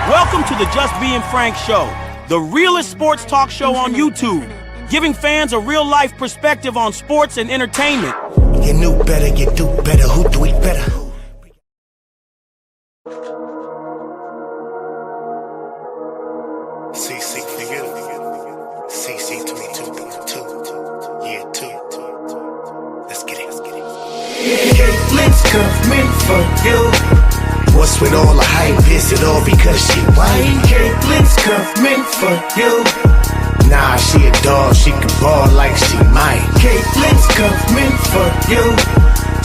Welcome to the Just Being Frank Show, the realest sports talk show on YouTube, giving fans a real-life perspective on sports and entertainment. You knew better, you do better, who do it better? CC for you, CC 22, year 2, let's get it. Caitlin's coming for you. What's with all the hype? Is it all because she white? Caitlin's coming for you. Nah, she a dog, she can ball like she might. Caitlin's coming for you.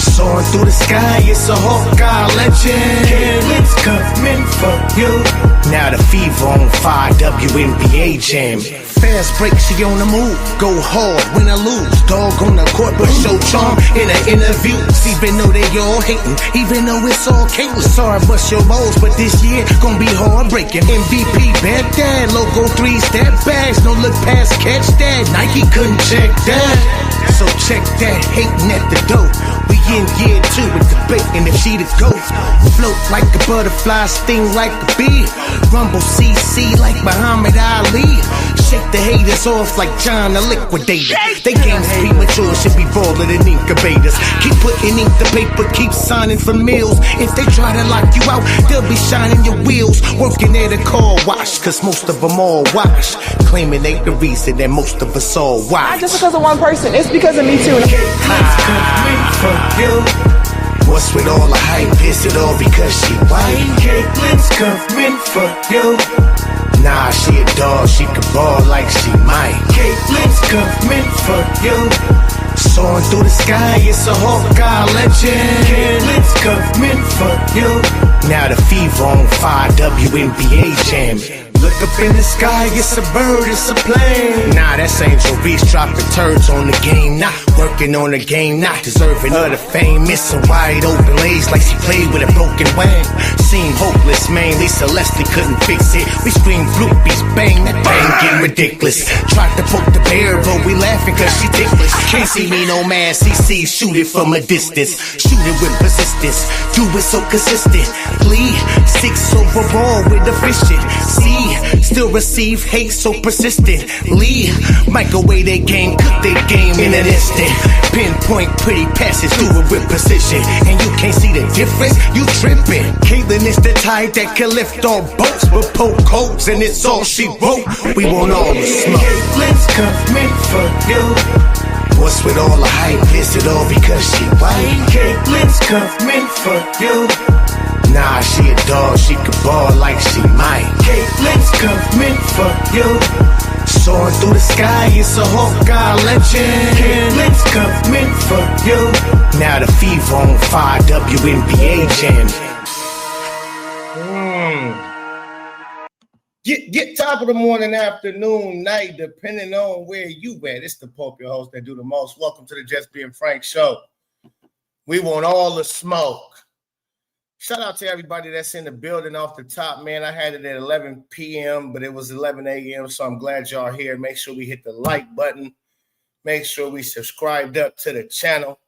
Soaring through the sky, it's a Hawkeye legend. Caitlin's coming for you. Now the fever on fire, WNBA jam. Fast break, she on the move. Go hard, win or lose. Dog on the court, but show charm in an interview. Even though they all hating, even though it's all Caitlin. Sorry, bust your balls, but this year gon' be heartbreaking. MVP, bad dad, logo 3-step bags. No look past, catch that. Nike couldn't check that. So check that, hating at the door. We in year 2 with debating if she the GOAT. Float like a butterfly, sting like a bee. Rumble CC like Muhammad Ali. Shake the haters off like John the Liquidator. They games premature, should be baller than incubators. Keep putting ink to paper, keep signing for meals. If they try to lock you out, they'll be shining your wheels. Working at a car wash, cause most of them all wash. Claiming they the reason that most of us all watch. Not just because of one person, it's because of me too. What's with all the hype? Is it all because she white? Caitlin's coming for you. Nah, she a dog, she can ball like she might. Caitlin's coming for you. Soaring through the sky, it's a Hawkeye legend. Caitlin's coming for you. Now the fever on fire, WNBA jam. Look up in the sky, it's a bird, it's a plane. Nah, that's Angel Reese dropping turds on the game. Not working on the game, not deserving of the fame. Missing wide open lays like she played with a broken wing. Seemed hopeless, mainly Celeste couldn't fix it. We scream groupies, bang, that bang getting ridiculous. Tried to poke the bear, but we laughing cause she ticklish. Can't see me no man, CC, shoot it from a distance. Shoot it with persistence, do it so consistently. 6 overall with efficient. See, still receive hate so persistently. Microwave their game, cook their game in an instant. Pinpoint pretty passes, do it with precision. And you can't see the difference, you tripping. Caitlin is the type that can lift all boats, but poke holes and it's all she wrote. We want all the smoke. Caitlin's coming for you. What's with all the hype? Is it all because she white? Caitlin's coming for you. Nah, she a dog, she can ball like she might. Caitlin's coming for you. Soaring through the sky, it's a Hawkeye legend. Caitlin's coming for you. Now the fever on fire, WNBA jam. Get top of the morning, afternoon, night, depending on where you at. It's the Pope, your host that do the most. Welcome to the Just Being Frank Show. We want all the smoke. Shout out to everybody that's in the building off the top, man. I had it at 11 p.m., but it was 11 a.m., so I'm glad y'all here. Make sure we hit the like button. Make sure we subscribed up to the channel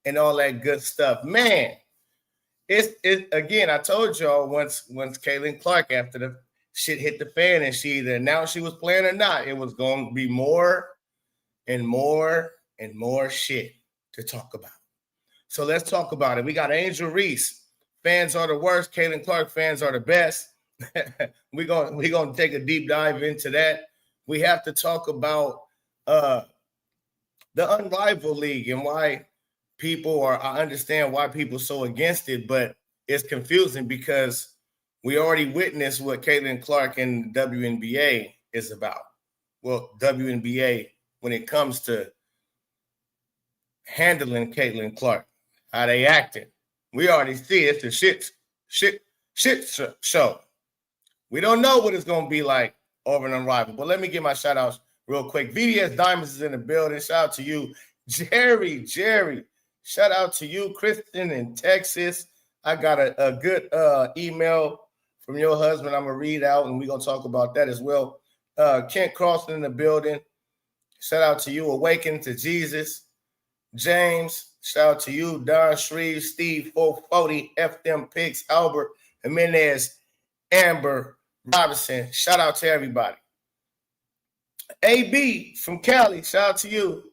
and all that good stuff. Man, it's again, I told y'all once Caitlin Clark, after the shit hit the fan and she either announced she was playing or not, it was going to be more and more and more shit to talk about. So let's talk about it. We got Angel Reese. Fans are the worst. Caitlin Clark fans are the best. We're gonna take a deep dive into that. We have to talk about the Unrivaled League and why people are. I understand why people are so against it, but it's confusing because we already witnessed what Caitlin Clark and WNBA is about. Well, WNBA when it comes to handling Caitlin Clark, how they acting. We already see it's a shit show. We don't know what it's going to be like over an Unrivaled. But let me give my shout outs real quick. VDS Diamonds is in the building. Shout out to you. Jerry. Shout out to you. Kristen in Texas. I got a good email from your husband I'm going to read out, and we're going to talk about that as well. Kent Crossan in the building. Shout out to you. Awaken to Jesus. James, shout out to you. Don Shreve, Steve 440, F them Picks, Albert Jimenez, Amber Robinson. Shout out to everybody. AB from Cali. Shout out to you.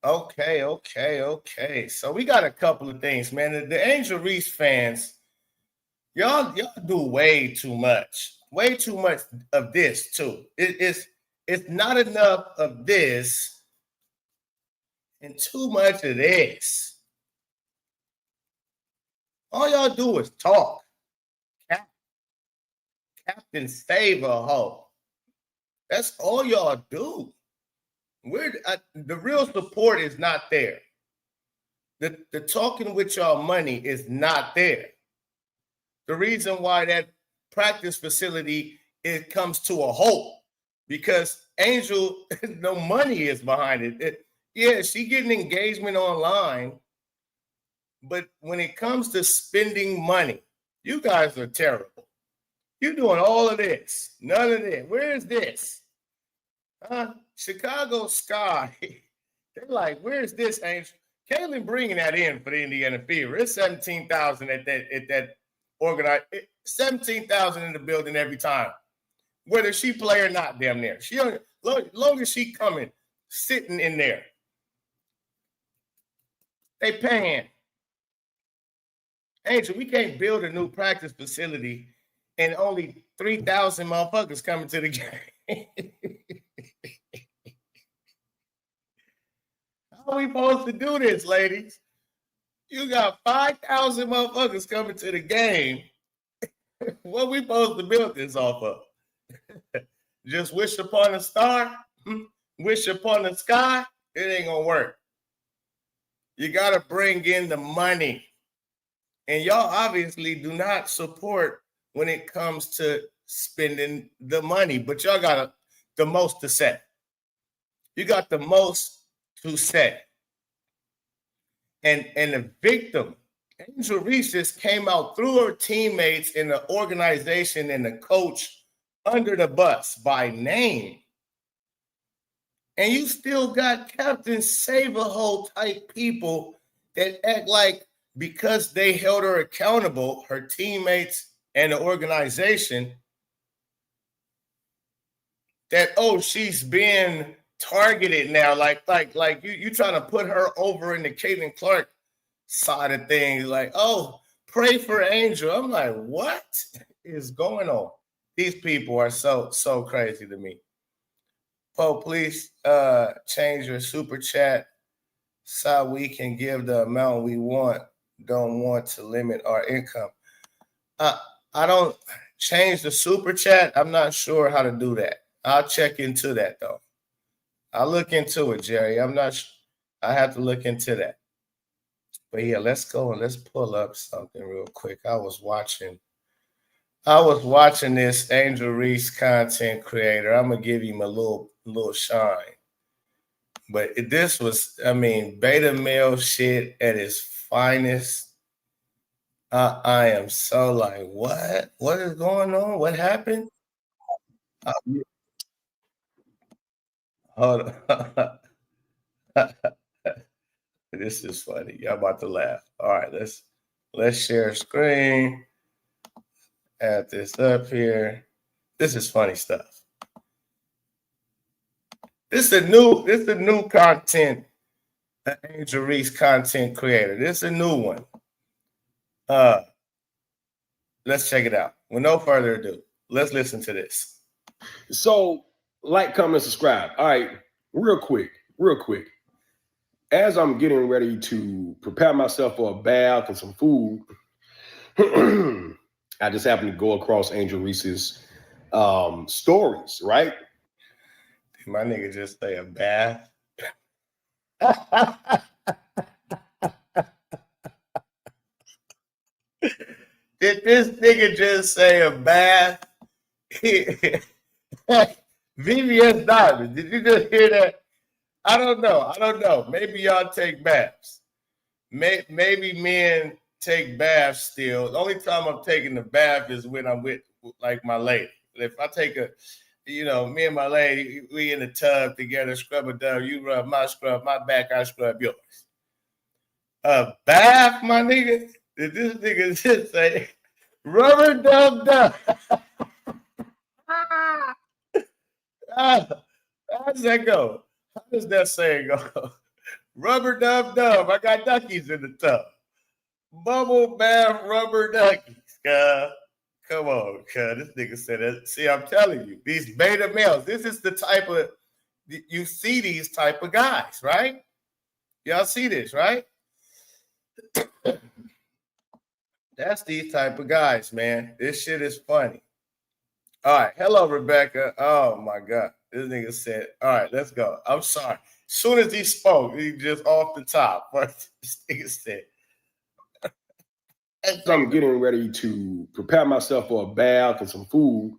Okay. So we got a couple of things, man. The Angel Reese fans, y'all do way too much. Way too much of this, too. It's not enough of this and too much of this. All y'all do is talk. Captain save a hoe. That's all y'all do. The real support is not there. The talking with y'all money is not there. The reason why that practice facility comes to a halt because Angel, no money is behind it. Yeah, she getting engagement online, but when it comes to spending money, you guys are terrible. You're doing all of this, none of this. Where is this? Chicago Sky. They're like, where's this, Angel? Caitlin bringing that in for the Indiana Fever. It's 17,000 at that organized. 17,000 in the building every time, whether she play or not. Damn near. She long as she coming, sitting in there. They paying. Angel, we can't build a new practice facility and only 3,000 motherfuckers coming to the game. How are we supposed to do this, ladies? You got 5,000 motherfuckers coming to the game. What we supposed to build this off of? Just wish upon a star? Wish upon the sky? It ain't gonna work. You gotta bring in the money. And y'all obviously do not support when it comes to spending the money, but y'all got the most to say. You got the most to say. And the victim, Angel Reese, just came out through her teammates in the organization and the coach under the bus by name. And you still got Captain Save-A-Hole type people that act like because they held her accountable, her teammates and the organization, that, oh, she's being targeted now. Like you trying to put her over in the Caitlin Clark side of things. Like, oh, pray for Angel. I'm like, what is going on? These people are so crazy to me. Poe, please change your super chat so we can give the amount we want. Don't want to limit our income. I don't change the super chat. I'm not sure how to do that. I'll check into that though. I'll look into it, Jerry. I'm not sure. I have to look into that. But yeah, let's go and let's pull up something real quick. I was watching this Angel Reese content creator. I'm gonna give him a little shine. But this was, beta male shit at its finest. I am so like, what? What is going on? What happened? Hold on. This is funny. Y'all about to laugh. All right, let's share screen. Add this up here. This is funny stuff. This is a new content, Angel Reese content creator. This is a new one. Let's check it out. With no further ado, let's listen to this. So, like, comment, subscribe. All right, real quick. As I'm getting ready to prepare myself for a bath and some food, I just happened to go across Angel Reese's stories, right? Did my nigga just say a bath? Did this nigga just say a bath? VVS Diamond, did you just hear that? I don't know. Maybe y'all take baths. Maybe men take baths still. The only time I'm taking the bath is when I'm with, like, my lady. If I take me and my lady, we in the tub together, scrub a dub. You rub my back, I scrub yours. A bath, my nigga? Did this nigga just say Rubber dub dub. How does that go? How does that saying go? Rubber dub dub. I got duckies in the tub. Bubble bath rubber duckies. Come on, this nigga said that. See, I'm telling you, these beta males, this is the type of, you see these type of guys, right? Y'all see this, right? That's these type of guys, man. This shit is funny. All right. Hello, Rebecca. Oh, my God. This nigga said, all right, let's go. I'm sorry. As soon as he spoke, he just off the top. This nigga said. As I'm getting ready to prepare myself for a bath and some food,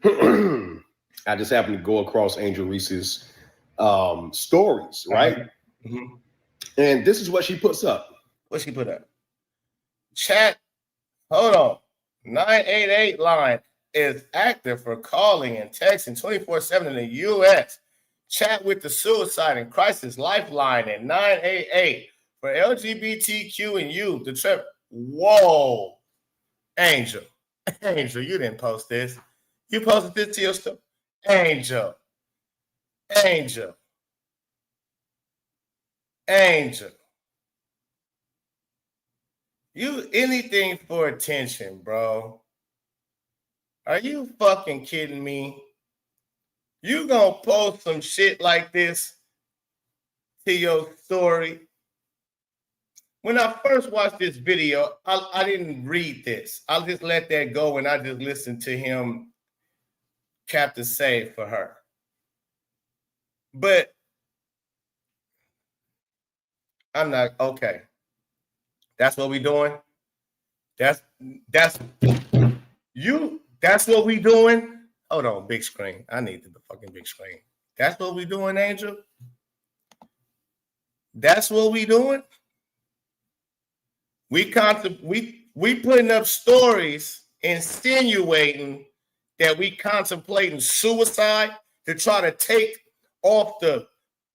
I just happened to go across Angel Reese's stories, right? Mm-hmm. And this is what she puts up. What she put up? Chat, hold on. 988 line is active for calling and texting 24/7 in the U.S. Chat with the Suicide and Crisis Lifeline at 988 for LGBTQ and you. The trip. Whoa. Angel, you didn't post this. You posted this to your stuff. Angel. You anything for attention, bro. Are you fucking kidding me? You gonna post some shit like this to your story? When I first watched this video, I didn't read this. I just let that go and I just listened to him Captain Save for her. But I'm not okay. That's what we doing. That's you. That's what we doing. Hold on, big screen. I need the fucking big screen. That's what we doing, Angel. That's what we doing. We putting up stories insinuating that we contemplating suicide to try to take off the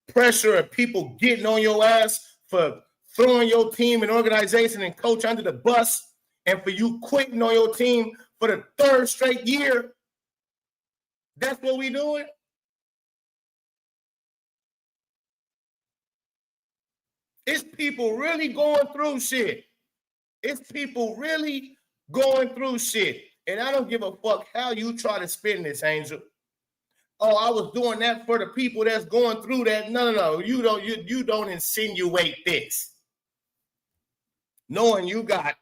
pressure of people getting on your ass for throwing your team and organization and coach under the bus, and for you quitting on your team for the third straight year. That's what we doing. It's people really going through shit. It's people really going through shit. And I don't give a fuck how you try to spin this, Angel. Oh, I was doing that for the people that's going through that. No. You don't insinuate this. Knowing you got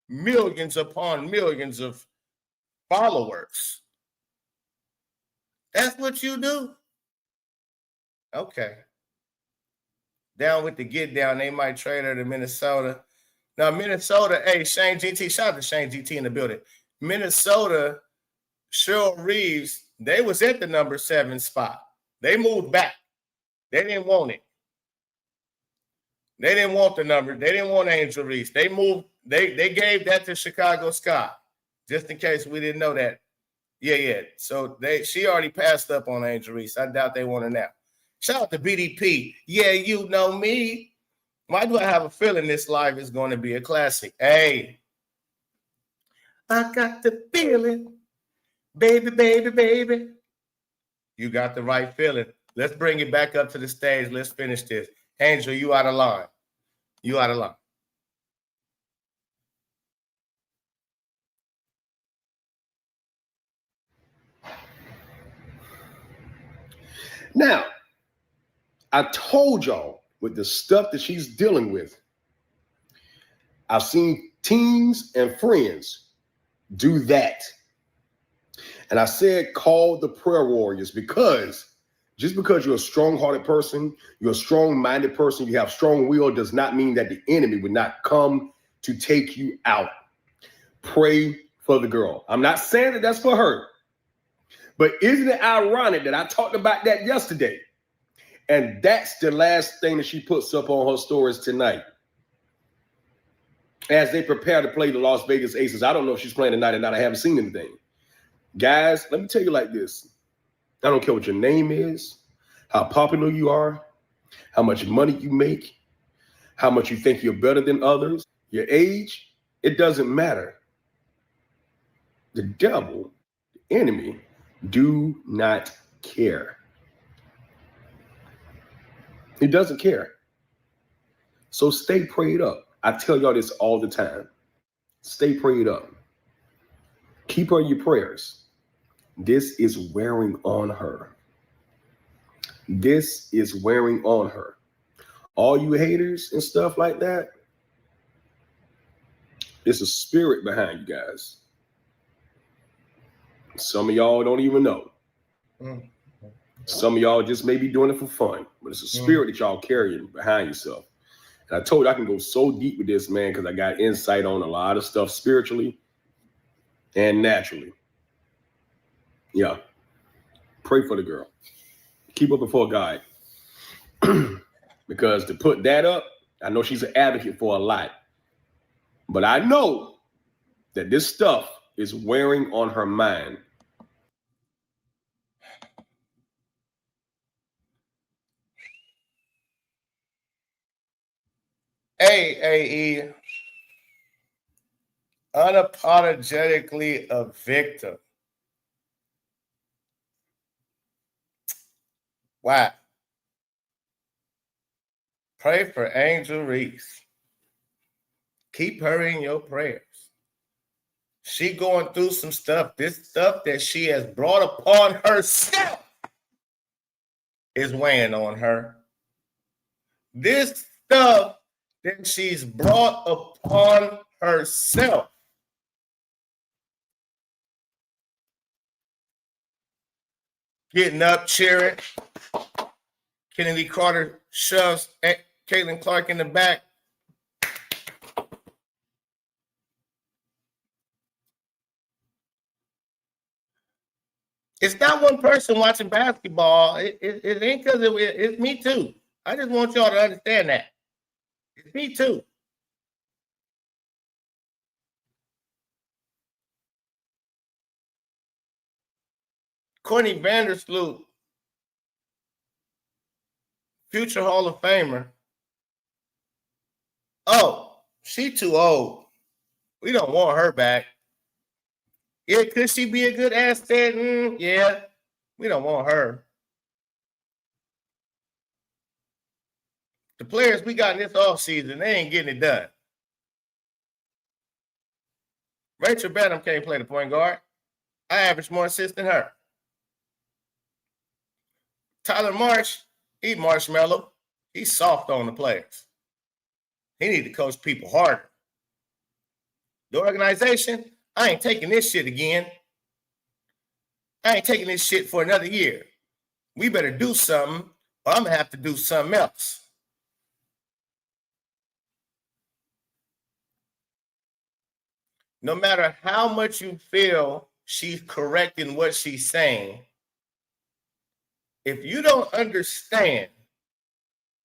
millions upon millions of followers. That's what you do. Okay. Down with the get down. They might trade her to Minnesota. Now, Minnesota, hey, Shane GT, shout out to Shane GT in the building. Minnesota, Angel Reese, they was at the number 7 spot. They moved back. They didn't want it. They didn't want the number. They didn't want Angel Reese. They moved. They gave that to Chicago Sky, just in case we didn't know that. Yeah. So she already passed up on Angel Reese. I doubt they want her now. Shout out to BDP. Yeah, you know me. Why do I have a feeling this live is going to be a classic? Hey, I got the feeling, baby. You got the right feeling. Let's bring it back up to the stage. Let's finish this. Angel, you out of line. Now, I told y'all with the stuff that she's dealing with, I've seen teens and friends do that. And I said, call the prayer warriors, because just because you're a strong-hearted person, you're a strong-minded person, you have strong will, does not mean that the enemy would not come to take you out. Pray for the girl. I'm not saying that that's for her, but isn't it ironic that I talked about that yesterday? And that's the last thing that she puts up on her stories tonight. As they prepare to play the Las Vegas Aces. I don't know if she's playing tonight or not. I haven't seen anything. Guys, let me tell you like this. I don't care what your name is, how popular you are, how much money you make, how much you think you're better than others, your age, it doesn't matter. The devil, the enemy, do not care. He doesn't care. So stay prayed up. I tell y'all this all the time. Stay prayed up. Keep her in your prayers. This is wearing on her. This is wearing on her. All you haters and stuff like that, it's a spirit behind you guys. Some of y'all don't even know. Some of y'all just may be doing it for fun, but it's a spirit that y'all carrying behind yourself. And I told you I can go so deep with this, man, because I got insight on a lot of stuff spiritually and naturally. Yeah. Pray for the girl. Keep her before God. Because to put that up, I know she's an advocate for a lot. But I know that this stuff is wearing on her mind. AAE, unapologetically a victim. Wow. Pray for Angel Reese. Keep her in your prayers. She going through some stuff. This stuff that she has brought upon herself is weighing on her. This stuff that she's brought upon herself getting up, cheering. Kennedy Carter shoves Caitlin Clark in the back. It's not one person watching basketball. It ain't because it's me too. I just want y'all to understand that. It's me too. Courtney Vandersloot, future Hall of Famer. Oh, she too old. We don't want her back. Yeah, could she be a good asset? Yeah, we don't want her. The players we got in this offseason, they ain't getting it done. Rachel Benham can't play the point guard. I average more assists than her. Tyler Marsh, he's marshmallow. He's soft on the players. He need to coach people harder. The organization, I ain't taking this shit again. I ain't taking this shit for another year. We better do something, or I'm going to have to do something else. No matter how much you feel she's correct in what she's saying, if you don't understand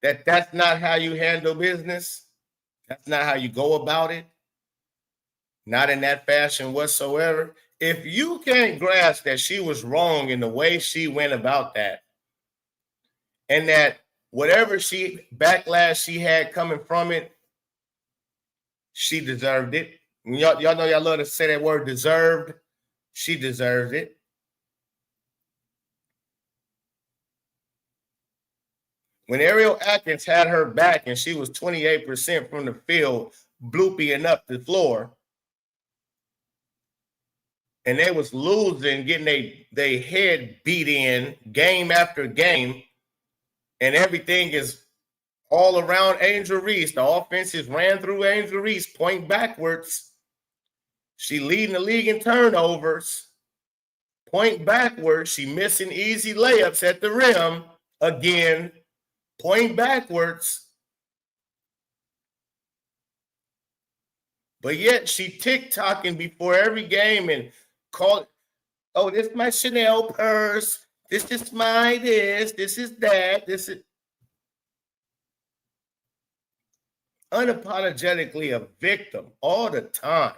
that that's not how you handle business, that's not how you go about it, not in that fashion whatsoever. If you can't grasp that she was wrong in the way she went about that, and that whatever backlash she had coming from it, she deserved it. Y'all know y'all love to say that word deserved. She deserved it. When Ariel Atkins had her back and she was 28% from the field, bloopying up the floor, and they was losing, getting they head beat in game after game, and everything is all around Angel Reese. The offense is ran through Angel Reese, point backwards. She leading the league in turnovers, point backwards. She missing easy layups at the rim again, point backwards. But yet she TikToking before every game and call, oh, this is my Chanel purse. This is my this is that. This is unapologetically a victim all the time.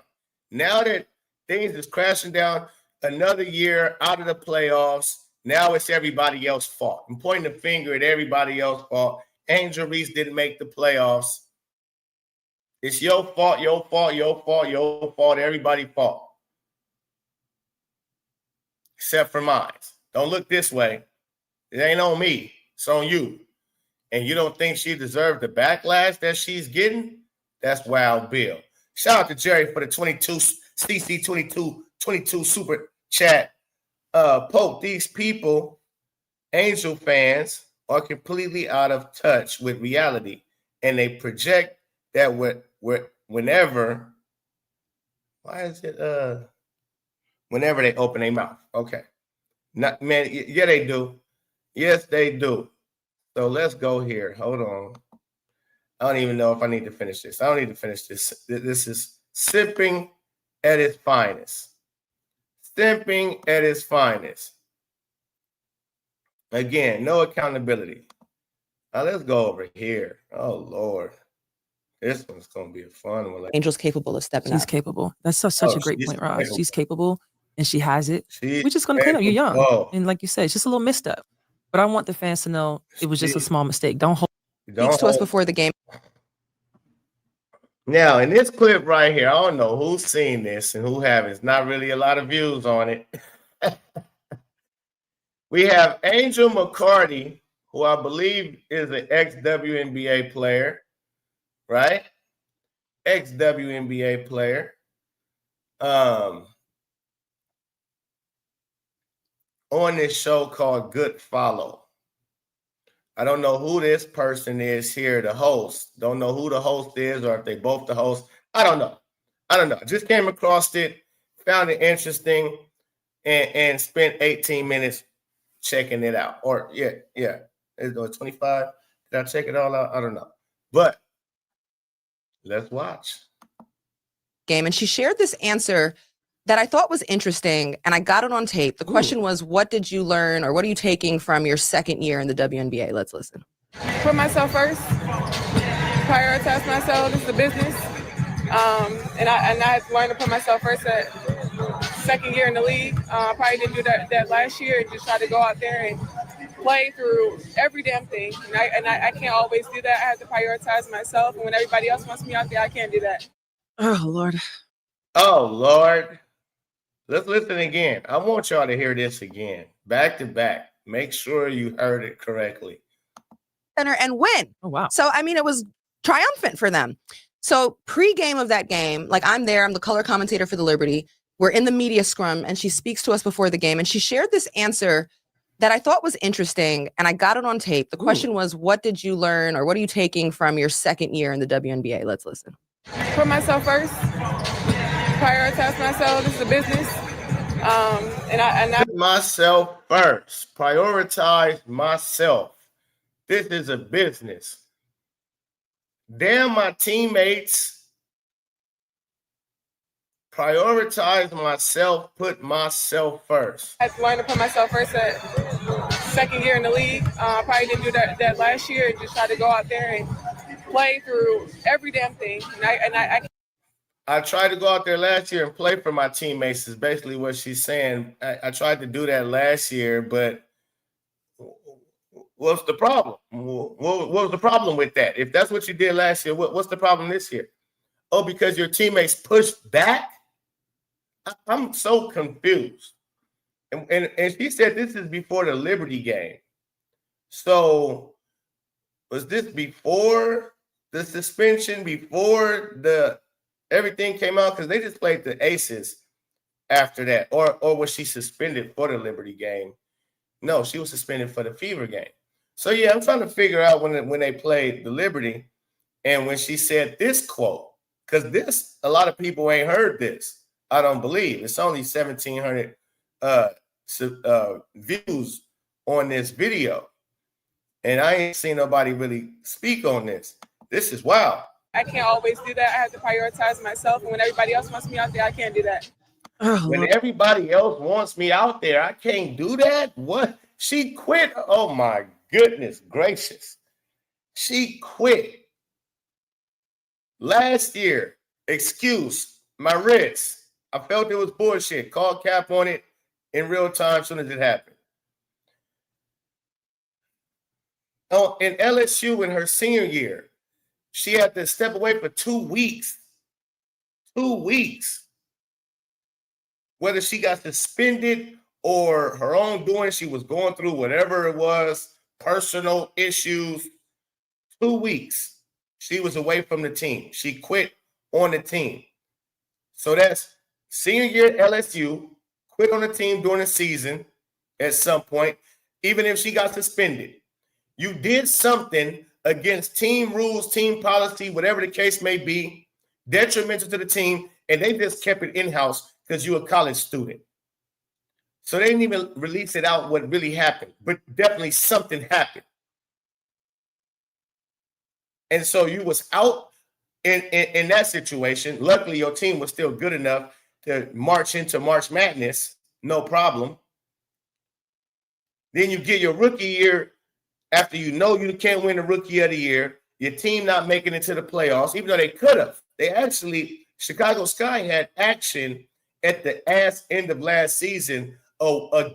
Now that things is crashing down, another year out of the playoffs, now it's everybody else's fault. I'm pointing the finger at everybody else's fault. Angel Reese didn't make the playoffs. It's your fault, your fault, your fault, your fault, everybody's fault. except for mine. Don't look this way. It ain't on me. It's on you. And you don't think she deserved the backlash that she's getting? That's Wild Bill. Shout out to Jerry for the 22 CC 22 super chat. Pope, these people, Angel fans, are completely out of touch with reality, and they project that whenever. Why is it whenever they open their mouth? Okay. Not man, yeah, they do. Yes, they do. So let's go here. Hold on. I don't even know if I need to finish this. I don't need to finish this. This is sipping at its finest. Simping at its finest. Again, no accountability. Now let's go over here. Oh, Lord. This one's going to be a fun one. Angel's capable of stepping up. She's capable. That's such a great point, Ross. Capable. She's capable and she has it. She's We're just going to clean up. You're young. capable. And like you said, it's just a little misstep. But I want the fans to know it was just a small mistake. Don't hold. Speaks to us before the game. Now, in this clip right here, I don't know who's seen this and who haven't. It's not really a lot of views on it. We have Angel McCarty, who I believe is an ex-WNBA player, right? Ex-WNBA player. On this show called Good Follow. I don't know who this person is here, the host. Don't know who the host is or if they both the host. I don't know. Just came across it, found it interesting, and spent 18 minutes checking it out. Or, yeah. It's 25. Did I check it all out? I don't know. But let's watch. Game. And she shared this answer that I thought was interesting, and I got it on tape. The question was, what did you learn or what are you taking from your second year in the WNBA? Let's listen. Put myself first, prioritize myself. This is a business. And I learned to put myself first at second year in the league. I probably didn't do that last year and just try to go out there and play through every damn thing. And I can't always do that. I have to prioritize myself. And when everybody else wants me out there, I can't do that. Oh, Lord. Oh, Lord. Let's listen again. I want y'all to hear this again, back to back. Make sure you heard it correctly. And win. Oh, wow. So, I mean, it was triumphant for them. So pre-game of that game, like I'm there, I'm the color commentator for the Liberty. We're in the media scrum and she speaks to us before the game and she shared this answer that I thought was interesting and I got it on tape. The question was, what did you learn or what are you taking from your second year in the WNBA? Let's listen. Put myself first, prioritize myself. This is a business. And I Put myself first. Prioritize myself. This is a business. Damn my teammates. Prioritize myself. Put myself first. had to learn to put myself first at second year in the league. I probably didn't do that last year and just try to go out there and play through every damn thing. I tried to go out there last year and play for my teammates is basically what she's saying. I tried to do that last year, but what's the problem? What was the problem with that? If that's what you did last year, what's the problem this year? Oh, because your teammates pushed back? I'm so confused. And she said this is before the Liberty game. So was this before the suspension, before the everything came out? Because they just played the Aces after that. Or was she suspended for the Liberty game? No, she was suspended for the Fever game. So, yeah, I'm trying to figure out when they played the Liberty and when she said this quote, because this, a lot of people ain't heard this. I don't believe. It's only 1,700 views on this video. And I ain't seen nobody really speak on this. This is wild. I can't always do that. I have to prioritize myself. And when everybody else wants me out there, I can't do that. Oh, When Lord. everybody else wants me out there, I can't do that? What? She quit? Oh, my goodness gracious. She quit. Last year, excuse, my wrist. I felt it was bullshit. Called cap on it in real time as soon as it happened. Oh, in LSU in her senior year, she had to step away for 2 weeks. 2 weeks. Whether she got suspended or her own doing. She was going through whatever it was, personal issues. 2 weeks, she was away from the team. She quit on the team. So that's senior year at LSU, quit on the team during the season at some point, even if she got suspended. You did something against team rules, team policy, whatever the case may be, detrimental to the team, and they just kept it in-house because you're a college student. So they didn't even release it out what really happened, but definitely something happened. And so you was out in that situation. Luckily, your team was still good enough to march into March Madness, no problem. Then you get your rookie year after you know you can't win the rookie of the year, your team not making it to the playoffs, even though they could have. They actually, Chicago Sky had action at the end of last season. A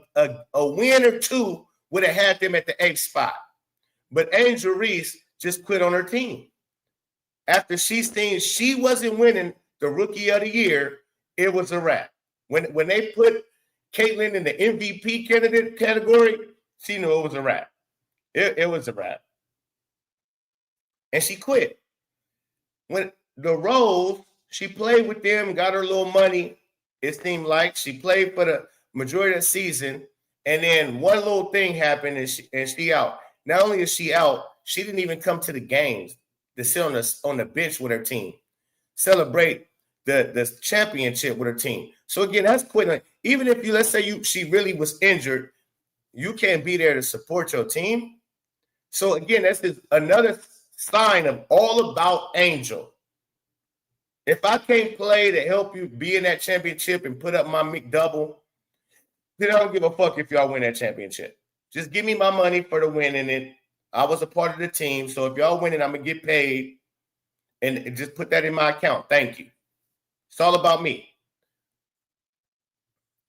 win or two would have had them at the 8th spot. But Angel Reese just quit on her team. After she seen she wasn't winning the rookie of the year, it was a wrap. When they put Caitlin in the MVP candidate category, she knew it was a wrap. It was a wrap. And she quit. When the Rose, she played with them, got her little money, it seemed like. She played for the majority of the season, and then one little thing happened, and she out. Not only is she out, she didn't even come to the games to sit on the bench with her team, celebrate the championship with her team. So again, that's quitting. Even if let's say she really was injured, you can't be there to support your team. So again, that's just another sign of all about Angel. If I can't play to help you be in that championship and put up my McDouble, then I don't give a fuck if y'all win that championship. Just give me my money for the win in it. I was a part of the team, so if y'all win it, I'm going to get paid, and just put that in my account. Thank you. It's all about me.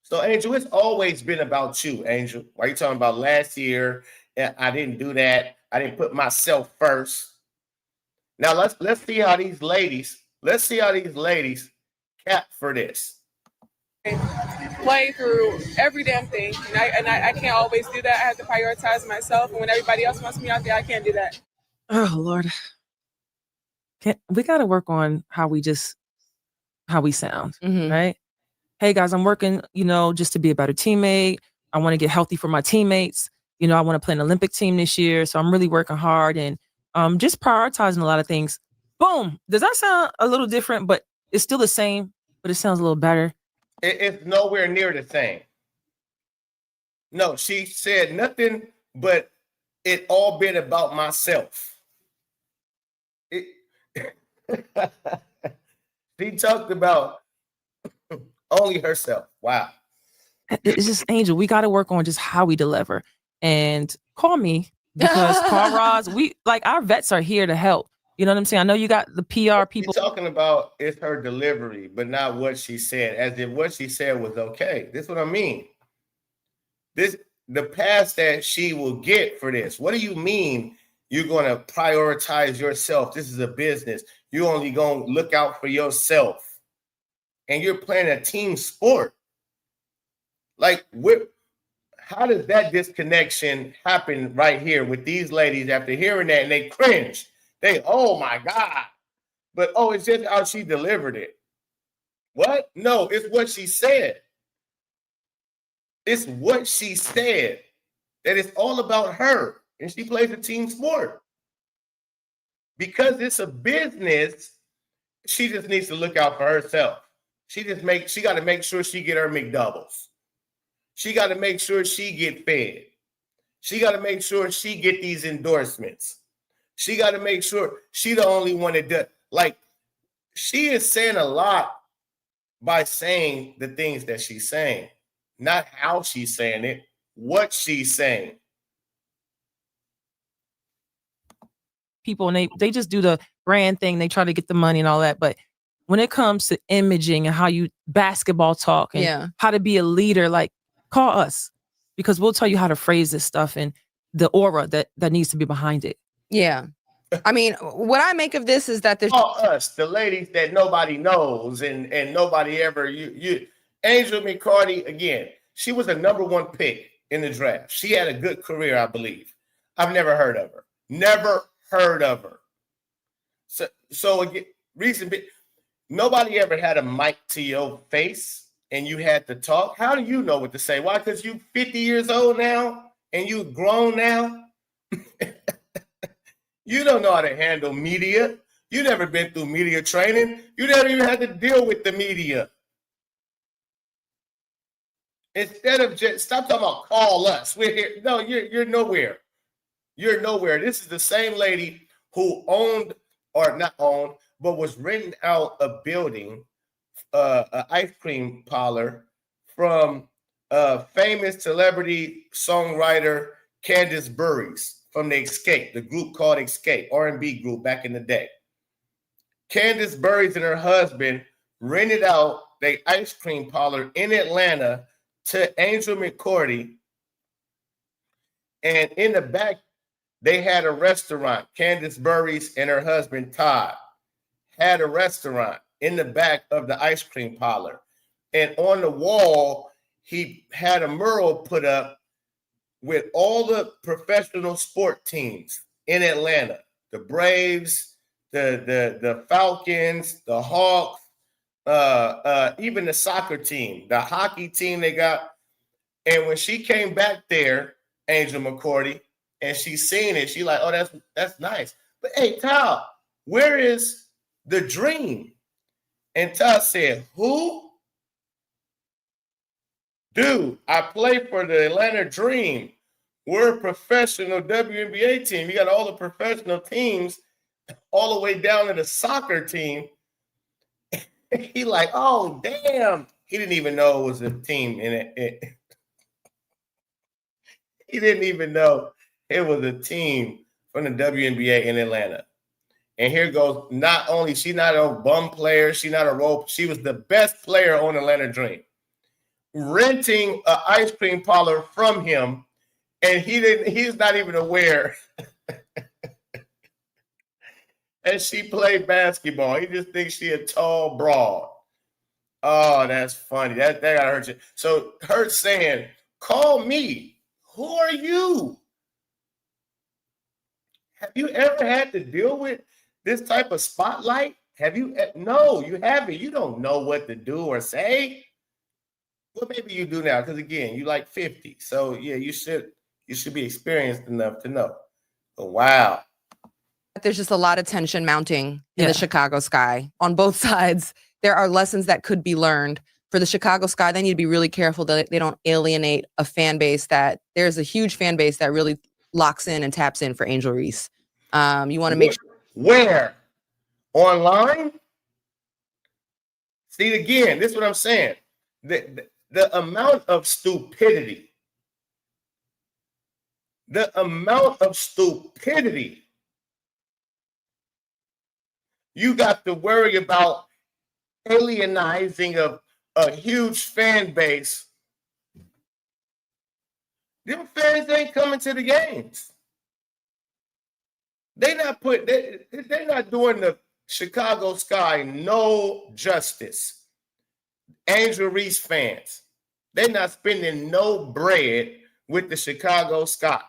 So, Angel, it's always been about you, Angel. Why are you talking about last year? I didn't do that. I didn't put myself first. Now, let's see how these ladies cap for this. Play through every damn thing, and I can't always do that. I have to prioritize myself, and when everybody else wants me out there, I can't do that. Oh Lord, we got to work on how we sound, right? Hey guys, I'm working, just to be a better teammate. I want to get healthy for my teammates. I want to play an Olympic team this year, so I'm really working hard and just prioritizing a lot of things. Boom. Does that sound a little different? But it's still the same, but it sounds a little better. It's nowhere near the same. No, she said nothing, but it all been about myself. She talked about only herself. Wow. It's just, Angel, we got to work on just how we deliver. And call me, because Paul Ross, our vets are here to help. You know what I'm saying? I know you got the PR people. You're talking about is her delivery, but not what she said, as if what she said was okay. This is what I mean. The pass that she will get for this. What do you mean you're going to prioritize yourself? This is a business. You're only going to look out for yourself. And you're playing a team sport. How does that disconnection happen right here with these ladies after hearing that, and they cringe? Oh my God. But, it's just how she delivered it. What? No, it's what she said. It's what she said. That it's all about her. And she plays a team sport. Because it's a business, she just needs to look out for herself. She got to make sure she get her McDoubles. She got to make sure she get fed. She got to make sure she get these endorsements. She got to make sure she the only one that does. She is saying a lot by saying the things that she's saying, not how she's saying it, what she's saying. People, and they just do the brand thing. They try to get the money and all that. But when it comes to imaging and how you basketball talk and how to be a leader, call us, because we'll tell you how to phrase this stuff and the aura that needs to be behind it. Yeah. I mean, what I make of this is that there's all us, the ladies that nobody knows and nobody ever, you Angel McCarty, again, She was a number 1 pick in the draft. She had a good career, I believe. I've never heard of her. Never heard of her. So again, nobody ever had a mic to your face and you had to talk. How do you know what to say? Why? Because you 50 years old now and you grown now. You don't know how to handle media. You never been through media training. You never even had to deal with the media. Instead of just stop talking about call us. We're here. No, you're nowhere. You're nowhere. This is the same lady who owned, or not owned, but was renting out a building, an ice cream parlor from famous celebrity songwriter Candace Burries from the Escape, the group called Escape, R&B group back in the day. Candace Burries and her husband rented out the ice cream parlor in Atlanta to Angel McCourty. And in the back, they had a restaurant. Candace Burries and her husband, Todd, had a restaurant in the back of the ice cream parlor. And on the wall, he had a mural put up with all the professional sport teams in Atlanta, the Braves, the Falcons, the Hawks, even the soccer team, the hockey team they got. And when she came back there, Angel McCourty, and she seen it, she like, oh, that's nice. But hey, Todd, where is the dream? And Todd said, who? Dude, I play for the Atlanta Dream. We're a professional WNBA team. You got all the professional teams all the way down to the soccer team. He like, oh, damn. He didn't even know it was a team in it. He didn't even know it was a team from the WNBA in Atlanta. And here goes, not only she's not a bum player, she's not a role, she was the best player on Atlanta Dream. Renting an ice cream parlor from him, and he's not even aware. And she played basketball. He just thinks she a tall broad. Oh, that's funny. That gotta hurt you. So her saying, call me. Who are you? Have you ever had to deal with this type of spotlight? Have you? No, you haven't. You don't know what to do or say. Well, maybe you do now, because again, you like 50. So yeah, you should be experienced enough to know. But wow. There's just a lot of tension mounting in the Chicago Sky on both sides. There are lessons that could be learned. For the Chicago Sky, they need to be really careful that they don't alienate a fan base that there's a huge fan base that really locks in and taps in for Angel Reese. You want to make sure. Where? Online? See, again, this is what I'm saying. The amount of stupidity. You got to worry about alienizing of a huge fan base. Them fans ain't coming to the games. They're not doing the Chicago Sky no justice. Angel Reese fans, they're not spending no bread with the Chicago Sky.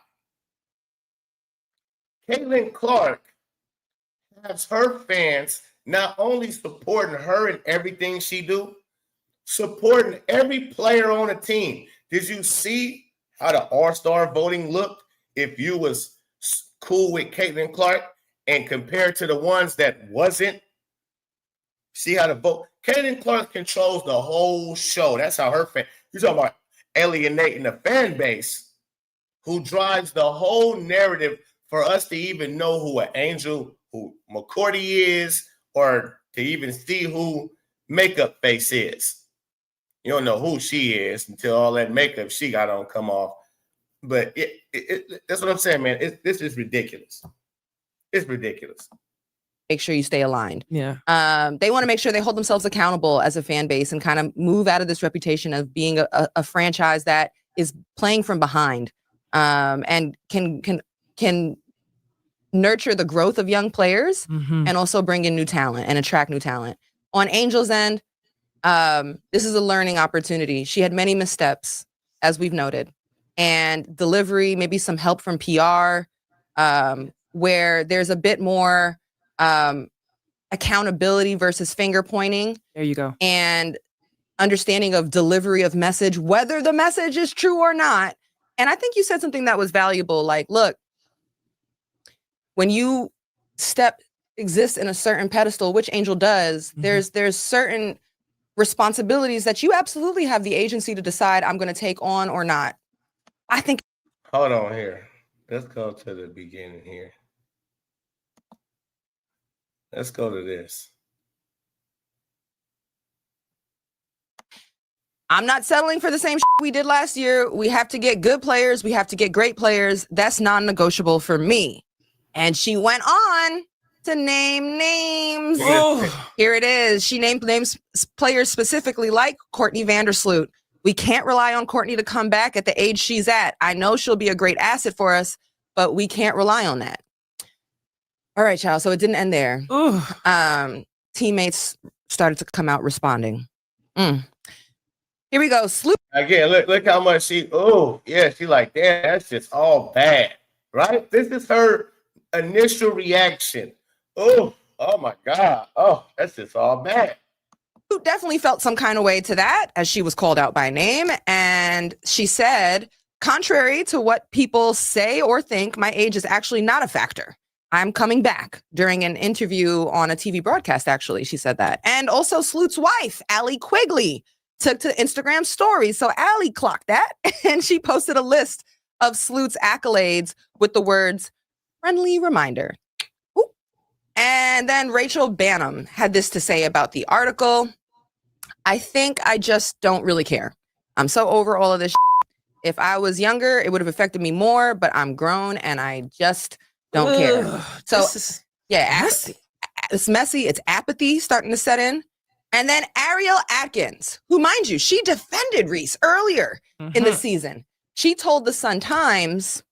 Caitlin Clark has her fans not only supporting her in everything she do, supporting every player on the team. Did you see how the All-Star voting looked if you was cool with Caitlin Clark and compared to the ones that wasn't? See how the vote? Caitlin Clark controls the whole show. That's how her fan. You're talking about alienating the fan base who drives the whole narrative for us to even know who an Angel, who McCourty is, or to even see who Makeup Face is. You don't know who she is until all that makeup she got on come off. But that's what I'm saying, man. This is ridiculous. It's ridiculous. Make sure you stay aligned. Yeah. They want to make sure they hold themselves accountable as a fan base and kind of move out of this reputation of being a franchise that is playing from behind, and can nurture the growth of young players and also bring in new talent and attract new talent. On Angel's end, this is a learning opportunity. She had many missteps as we've noted, and delivery, maybe some help from PR, where there's a bit more accountability versus finger pointing. There you go. And understanding of delivery of message, whether the message is true or not. And I think you said something that was valuable. Like, look, when you exist in a certain pedestal, which Angel does, there's certain responsibilities that you absolutely have the agency to decide I'm going to take on or not. I think. Hold on here. Let's go to the beginning here. Let's go to this. I'm not settling for the same we did last year. We have to get good players. We have to get great players. That's non-negotiable for me. And she went on to name names. Oh. Here it is. She named players specifically like Courtney Vandersloot. We can't rely on Courtney to come back at the age she's at. I know she'll be a great asset for us, but we can't rely on that. All right, child. So it didn't end there. Teammates started to come out responding. Here we go. Sloop. Again, look how much she, she like, damn, that's just all bad, right? This is her initial reaction. Oh my God. Oh, that's just all bad. Sloop definitely felt some kind of way to that as she was called out by name. And she said, contrary to what people say or think, my age is actually not a factor. I'm coming back. During an interview on a TV broadcast, actually, she said that. And also Sloot's wife, Allie Quigley, took to Instagram stories. So Allie clocked that and she posted a list of Sloot's accolades with the words, friendly reminder. Ooh. And then Rachel Bannum had this to say about the article. I think I just don't really care. I'm so over all of this. If I was younger, it would have affected me more, but I'm grown and I just don't care. So messy. It's messy. It's apathy starting to set in. And then Ariel Atkins, who, mind you, she defended Reese earlier in the season. She told the Sun-Times,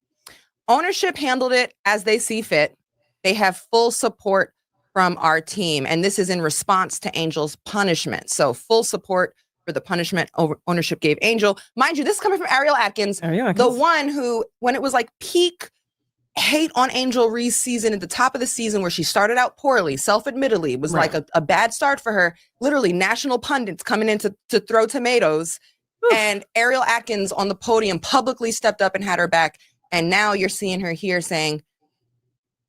ownership handled it as they see fit. They have full support from our team. And this is in response to Angel's punishment. So full support for the punishment ownership gave Angel. Mind you, this is coming from Ariel Atkins, the one who, when it was like peak hate on Angel Reese season at the top of the season where she started out poorly, self-admittedly, was like a bad start for her. Literally national pundits coming in to throw tomatoes. Oof. And Ariel Atkins on the podium publicly stepped up and had her back. And now you're seeing her here saying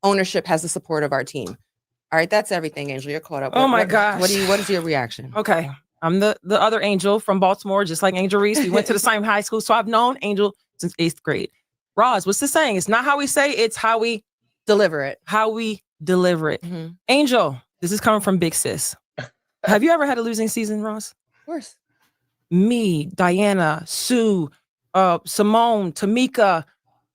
ownership has the support of our team. All right, that's everything, Angel. You're caught up. Oh my gosh. What is your reaction? Okay. I'm the other Angel from Baltimore, just like Angel Reese. We went to the same high school. So I've known Angel since 8th grade. Roz, what's the saying? It's not how we say, it's how we deliver it. How we deliver it. Angel, this is coming from Big Sis. Have you ever had a losing season, Roz? Of course. Me, Diana, Sue, Simone, Tamika.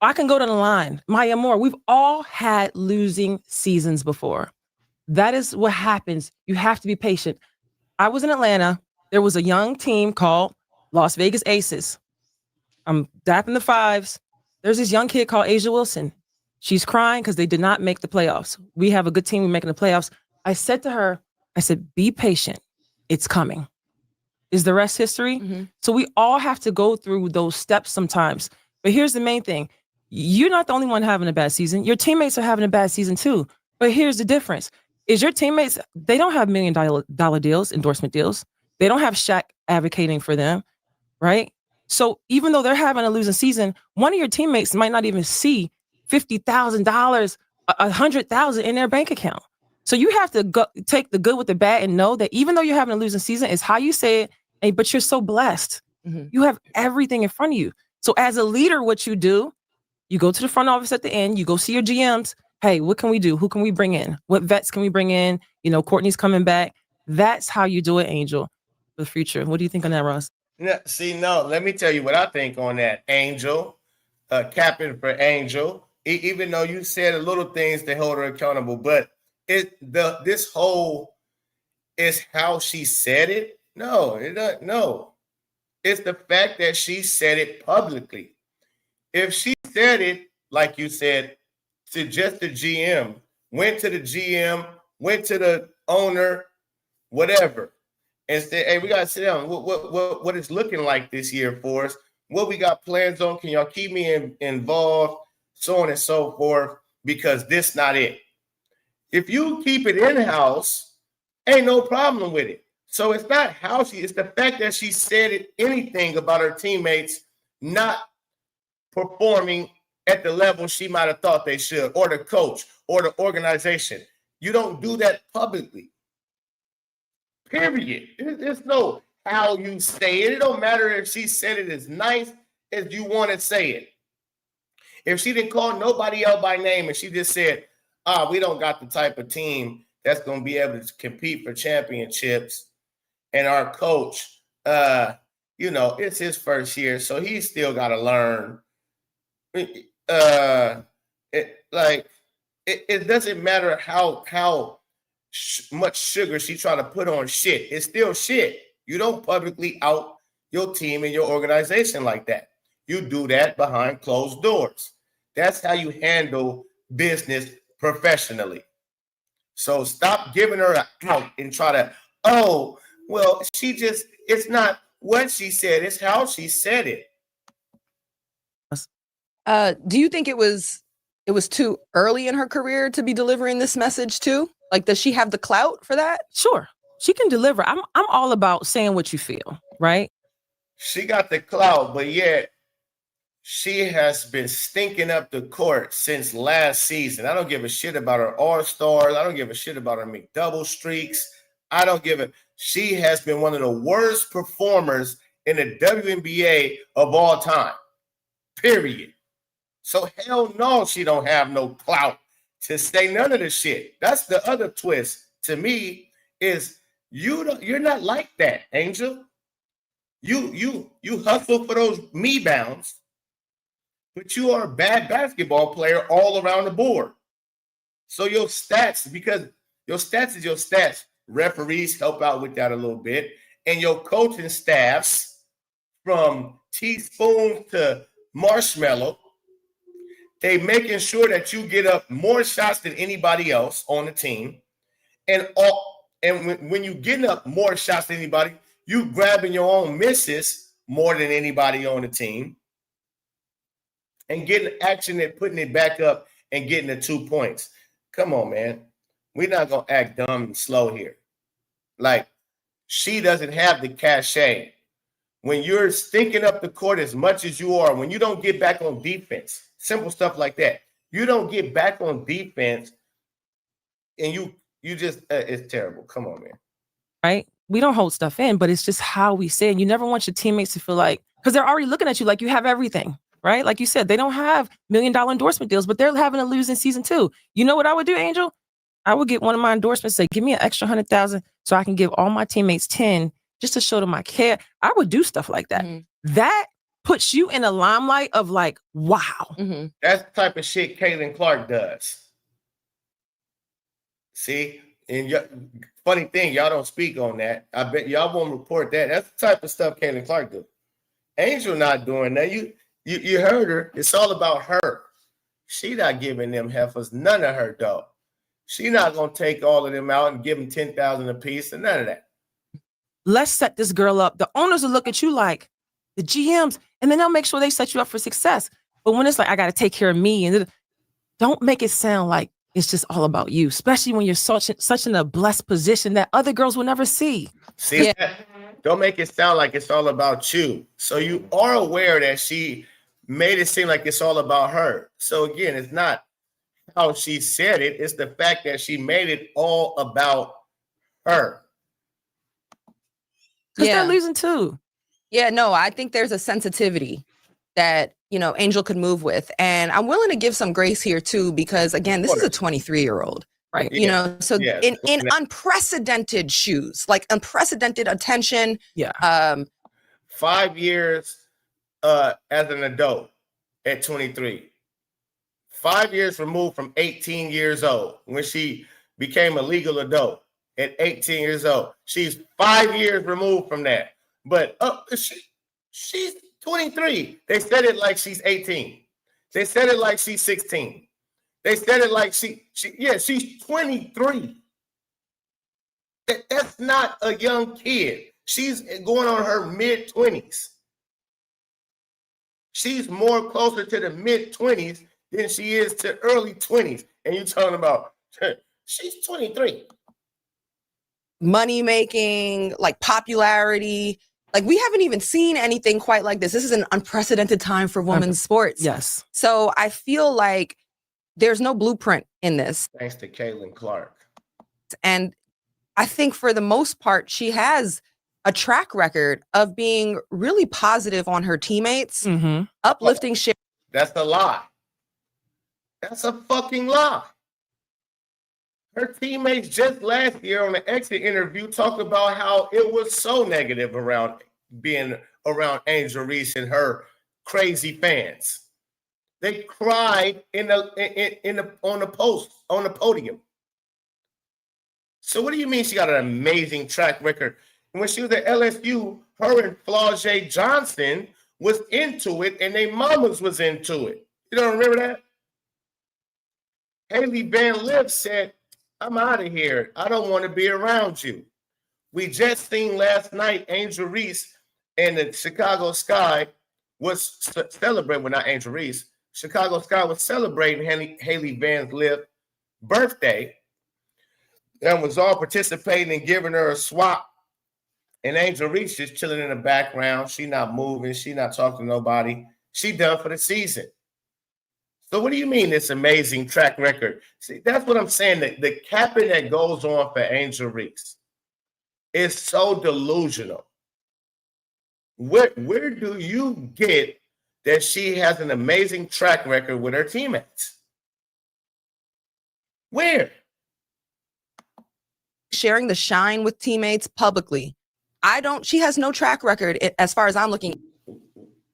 I can go to the line. Maya Moore. We've all had losing seasons before. That is what happens. You have to be patient. I was in Atlanta. There was a young team called Las Vegas Aces. I'm dapping the fives. There's this young kid called Asia Wilson. She's crying because they did not make the playoffs. We have a good team. We're making the playoffs. I said to her, be patient. It's coming. Is the rest history? So we all have to go through those steps sometimes. But here's the main thing. You're not the only one having a bad season. Your teammates are having a bad season too. But here's the difference. Is your teammates, they don't have $1 million deals, endorsement deals. They don't have Shaq advocating for them, right? So even though they're having a losing season, one of your teammates might not even see $50,000, $100,000 in their bank account. So you have to take the good with the bad and know that even though you're having a losing season, it's how you say it, but you're so blessed. You have everything in front of you. So as a leader, what you do, you go to the front office at the end, you go see your GMs. Hey, what can we do? Who can we bring in? What vets can we bring in? You know, Courtney's coming back. That's how you do it, Angel, for the future. What do you think on that, Ross? No, let me tell you what I think on that, Angel. Capping for Angel. Even though you said a little things to hold her accountable, but this whole is how she said it. No, it doesn't. No, it's the fact that she said it publicly. If she said it, like you said, to just the GM, went to the GM, went to the owner, whatever, and said, hey, we got to sit down. What it's looking like this year for us? What we got plans on? Can y'all keep me involved? So on and so forth, because this not it. If you keep it in-house, ain't no problem with it. So it's not how it's the fact that she said anything about her teammates not performing at the level she might have thought they should, or the coach, or the organization. You don't do that publicly. Period. There's no how you say it. It don't matter if she said it as nice as you want to say it. If she didn't call nobody out by name and she just said, we don't got the type of team that's going to be able to compete for championships. And our coach, it's his first year, so he's still got to learn. It doesn't matter how much sugar she try to put on shit. It's still shit. You don't publicly out your team and your organization like that. You do that behind closed doors. That's how you handle business professionally. So stop giving her an out and try to, it's not what she said, it's how she said it. Do you think it was too early in her career to be delivering this message too? Like, does she have the clout for that? Sure, she can deliver. I'm all about saying what you feel, right? She got the clout, but yet she has been stinking up the court since last season. I don't give a shit about her all-stars. I don't give a shit about her McDouble streaks. She has been one of the worst performers in the WNBA of all time. Period. So hell no, she don't have no clout to say none of the shit. That's the other twist to me is you're not like that, Angel. You hustle for those me-bounds, but you are a bad basketball player all around the board. So your stats, because your stats is your stats, referees help out with that a little bit, and your coaching staffs from teaspoon to marshmallow, they making sure that you get up more shots than anybody else on the team. And when you getting up more shots than anybody, you grabbing your own misses more than anybody on the team and getting action and putting it back up and getting the 2 points. Come on, man. We're not going to act dumb and slow here. Like, she doesn't have the cachet. When you're stinking up the court as much as you are, when you don't get back on defense, simple stuff like that. You don't get back on defense and you just, it's terrible. Come on, man. Right? We don't hold stuff in, but it's just how we say it. You never want your teammates to feel like, because they're already looking at you like you have everything, right? Like you said, they don't have $1 million endorsement deals, but they're having a losing season too. You know what I would do, Angel? I would get one of my endorsements, say, give me an extra 100,000 so I can give all my teammates 10 just to show them I care. I would do stuff like that. Mm-hmm. That puts you in a limelight of like, wow. Mm-hmm. That's the type of shit Caitlin Clark does. See? And funny thing, y'all don't speak on that. I bet y'all won't report that. That's the type of stuff Caitlin Clark do. Angel not doing that. You heard her. It's all about her. She not giving them heifers none of her dough. She not gonna take all of them out and give them 10,000 a piece and none of that. Let's set this girl up. The owners will look at you like the GMs, and then they'll make sure they set you up for success. But when it's like, I got to take care of me, and don't make it sound like it's just all about you, especially when you're such in a blessed position that other girls will never see. See, don't make it sound like it's all about you. So you are aware that she made it seem like it's all about her. So again, it's not how she said it. It's the fact that she made it all about her. Because they're losing too. Yeah, no, I think there's a sensitivity that, Angel could move with. And I'm willing to give some grace here too, because again, this is a 23-year-old, right? In unprecedented shoes, like unprecedented attention. Yeah. 5 years as an adult at 23. 5 years removed from 18 years old when she became a legal adult at 18 years old. She's 5 years removed from that. But she's 23. They said it like she's 18. They said it like she's 16. They said it like she's 23. That's not a young kid. She's going on her mid-20s. She's more closer to the mid-20s than she is to early 20s. And you're talking about she's 23. Money making, like popularity. Like we haven't even seen anything quite like this. This is an unprecedented time for women's sports. Yes. So I feel like there's no blueprint in this. Thanks to Caitlin Clark. And I think for the most part, she has a track record of being really positive on her teammates, uplifting shit. That's a lie. That's a fucking lie. Her teammates just last year on the exit interview talked about how it was so negative around being around Angel Reese and her crazy fans. They cried on the podium. So what do you mean she got an amazing track record? When she was at LSU, her and Flau'jae Johnson was into it, and their mamas was into it. You don't remember that? Haley Van Lith said, I'm out of here. I don't want to be around you. We just seen last night Angel Reese and the Chicago Sky was celebrating, well, not Angel Reese. Chicago Sky was celebrating Haley Van Lith's birthday and was all participating and giving her a swap. And Angel Reese just chilling in the background. She not moving. She not talking to nobody. She done for the season. So what do you mean this amazing track record? See, that's what I'm saying. The capping that goes on for Angel Reese is so delusional. Where do you get that she has an amazing track record with her teammates? Where? Sharing the shine with teammates publicly. She has no track record as far as I'm looking.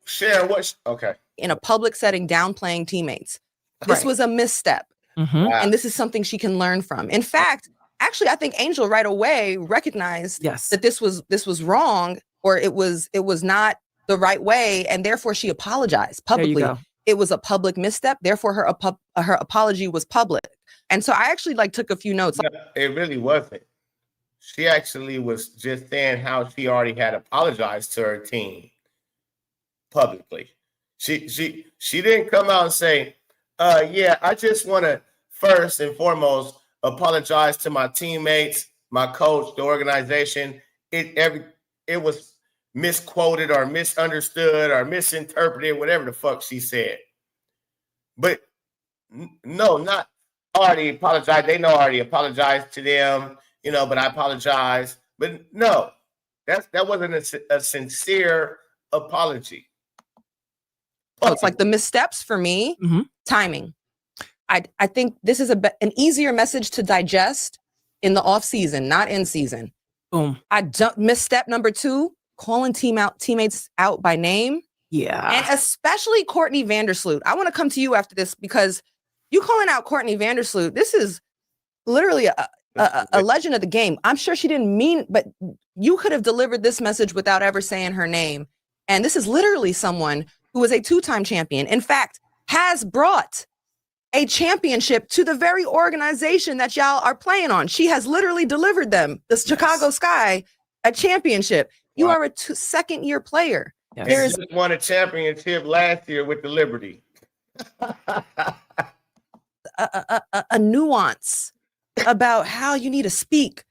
Share what? Okay. In a public setting, downplaying teammates. This was a misstep. And this is something she can learn from. In fact, actually, I think Angel right away recognized that this was wrong, or it was not the right way, and therefore she apologized publicly. It was a public misstep, therefore her apology was public. And so I actually took a few notes. No, it really wasn't. She actually was just saying how she already had apologized to her team publicly. She didn't come out and say, yeah, I just want to first and foremost apologize to my teammates, my coach, the organization. It was misquoted or misunderstood or misinterpreted, whatever the fuck she said. But no, not already apologized. They know I already apologized to them, but I apologize. But no, that wasn't a sincere apology. So it's like the missteps for me, timing. I think this is an easier message to digest in the off season, not in season. Boom. Misstep number 2, calling teammates out by name. Yeah. And especially Courtney Vandersloot. I want to come to you after this because you calling out Courtney Vandersloot, this is literally a legend of the game. I'm sure she didn't mean, but you could have delivered this message without ever saying her name. And this is literally someone who is a 2-time champion. In fact, has brought a championship to the very organization that y'all are playing on. She has literally delivered them, the Chicago Sky, a championship. You are a second-year player. Yes. There is won a championship last year with the Liberty. a nuance about how you need to speak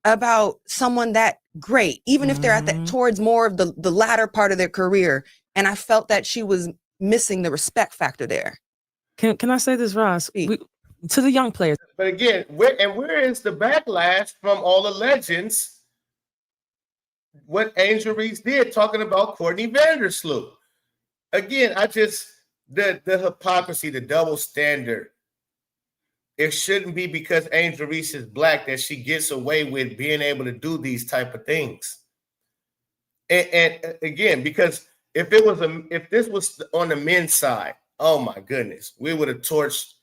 about someone that great, even if they're towards more of the latter part of their career. And I felt that she was missing the respect factor there. Can I say this, Ross? To the young players. But again, where is the backlash from all the legends? What Angel Reese did talking about Courtney Vandersloot. Again, the hypocrisy, the double standard. It shouldn't be because Angel Reese is black that she gets away with being able to do these type of things. And again, because if this was on the men's side, oh my goodness, we would have torched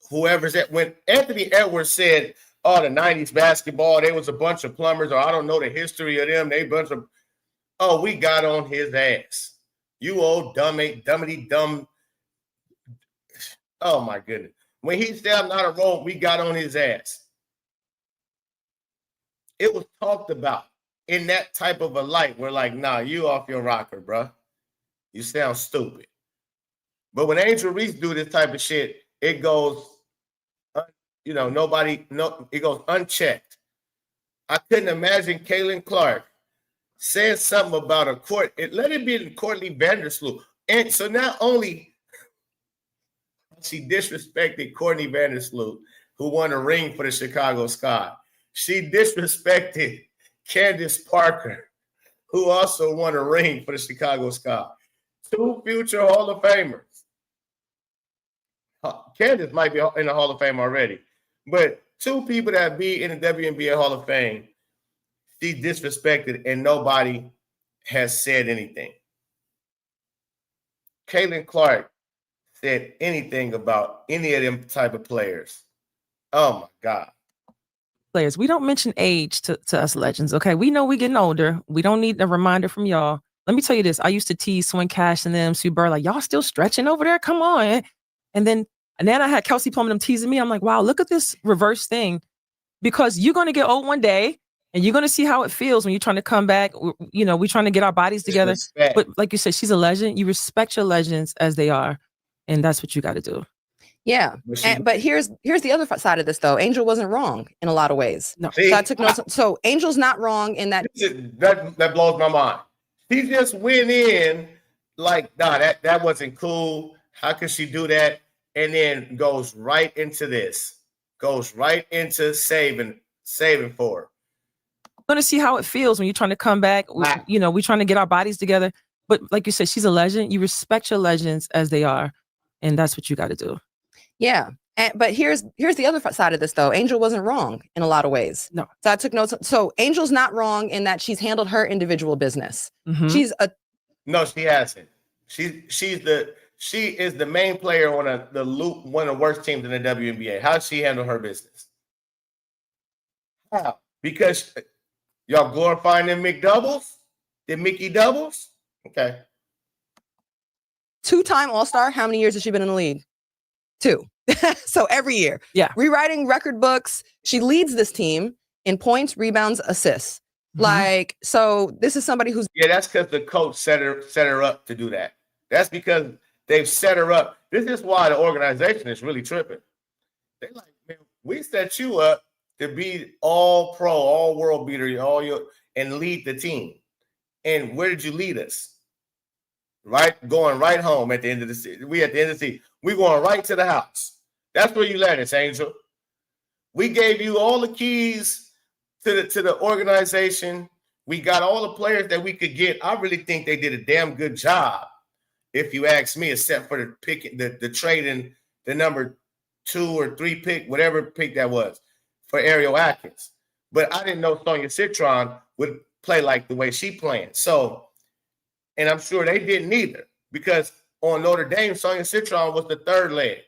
whoever's at. When Anthony Edwards said, "Oh, the '90s basketball, they was a bunch of plumbers," or I don't know the history of them, they bunch of. Oh, we got on his ass. You old dummity dumb. Oh my goodness. When he said I'm not a role, we got on his ass. It was talked about in that type of a light. We're like, nah, you off your rocker, bro. You sound stupid. But when Angel Reese do this type of shit, it goes, it goes unchecked. I couldn't imagine Caitlin Clark saying something about a court. Let it be in Courtney Vandersloot. And so not only she disrespected Courtney Vandersloot, who won a ring for the Chicago Sky, she disrespected Candace Parker, who also won a ring for the Chicago Sky. 2 future Hall of Famers. Candace might be in the Hall of Fame already, but 2 people that be in the WNBA Hall of Fame, she disrespected and nobody has said anything. Caitlin Clark said anything about any of them type of players. Oh my God. Players, we don't mention age to us legends, okay? We know we're getting older. We don't need a reminder from y'all. Let me tell you this. I used to tease Swin Cash and them, Sue Bird, like, y'all still stretching over there? Come on. And then I had Kelsey Plum and them teasing me. I'm like, wow, look at this reverse thing. Because you're going to get old one day and you're going to see how it feels when you're trying to come back. We're trying to get our bodies together. Respect. But like you said, she's a legend. You respect your legends as they are. And that's what you got to do. Yeah. But here's the other side of this, though. Angel wasn't wrong in a lot of ways. No. So I took notes. So Angel's not wrong in that. That blows my mind. He just went in like, nah, that wasn't cool. How could she do that? And then goes right into this. Goes right into saving for her. Going to see how it feels when you're trying to come back. We're trying to get our bodies together. But like you said, she's a legend. You respect your legends as they are. And that's what you got to do. Yeah. But here's the other side of this, though. Angel wasn't wrong in a lot of ways. No. So I took notes. So Angel's not wrong in that she's handled her individual business. Mm-hmm. No, she hasn't. She is the main player on one of the worst teams in the WNBA. How does she handle her business? How? Because y'all glorifying them McDoubles? The Mickey doubles? Okay. 2-time All-Star. How many years has she been in the league? 2. So every year. Yeah. Rewriting record books. She leads this team in points, rebounds, assists. Mm-hmm. So this is somebody who's... Yeah, that's because the coach set her up to do that. That's because they've set her up. This is why the organization is really tripping. They're like, man, we set you up to be all pro, all world beater, and lead the team. And where did you lead us? Right? Going right home at the end of the season. We at the end of the season. We're going right to the house. That's where you led us, Angel. We gave you all the keys to the organization. We got all the players that we could get. I really think they did a damn good job, if you ask me, except for the pick, the trading the number 2 or 3 pick, whatever pick that was, for Ariel Atkins. But I didn't know Sonia Citron would play like the way she playing. So, and I'm sure they didn't either, because on Notre Dame, Sonia Citron was the 3rd leg.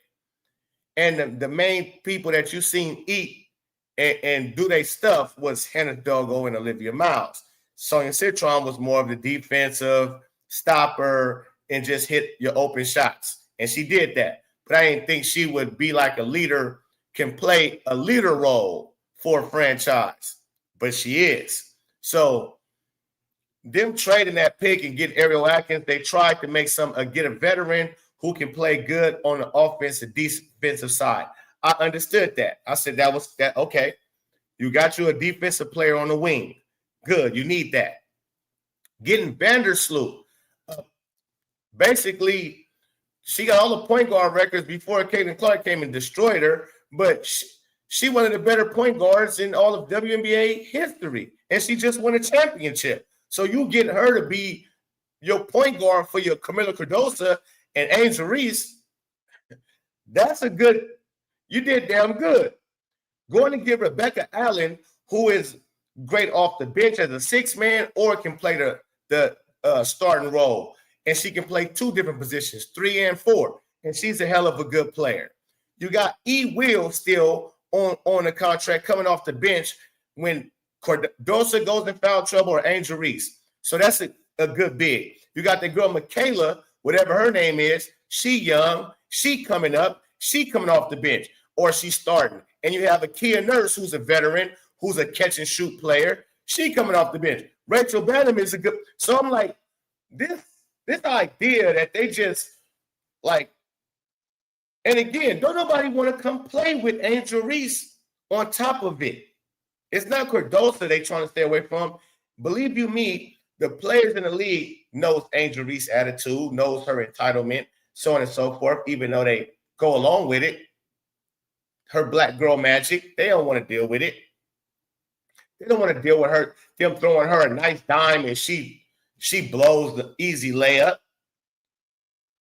And the main people that you seen eat and do their stuff was Hannah Dogo and Olivia Miles. Sonia Citron was more of the defensive stopper and just hit your open shots. And she did that. But I didn't think she would be like a leader, can play a leader role for a franchise. But she is. So them trading that pick and get Ariel Atkins, they tried to make get a veteran who can play good on the offensive, defensive side. I understood that. I said that. Okay, you got you a defensive player on the wing. Good, you need that. Getting Vandersloot. Basically, she got all the point guard records before Caitlin Clark came and destroyed her, but she one of the better point guards in all of WNBA history, and she just won a championship. So you get her to be your point guard for your Camila Cardosa and Angel Reese, that's you did damn good. Going to give Rebecca Allen, who is great off the bench as a 6-man or can play the starting role. And she can play 2 different positions, 3 and 4. And she's a hell of a good player. You got E. Will still on the contract coming off the bench when Cardosa goes in foul trouble or Angel Reese. So that's a good big. You got the girl Michaela, whatever her name is, she young, she coming up, she coming off the bench, or she's starting. And you have a Kia Nurse who's a veteran, who's a catch and shoot player. She coming off the bench. Rachel Banham is a good. So I'm like, this idea that they just like And again, don't nobody want to come play with Angel Reese on top of it. It's not Cardosa they trying to stay away from. Believe you me, the players in the league knows Angel Reese's attitude, knows her entitlement, so on and so forth, even though they go along with it. Her black girl magic, they don't want to deal with it. They don't want to deal with her, them throwing her a nice dime and she blows the easy layup.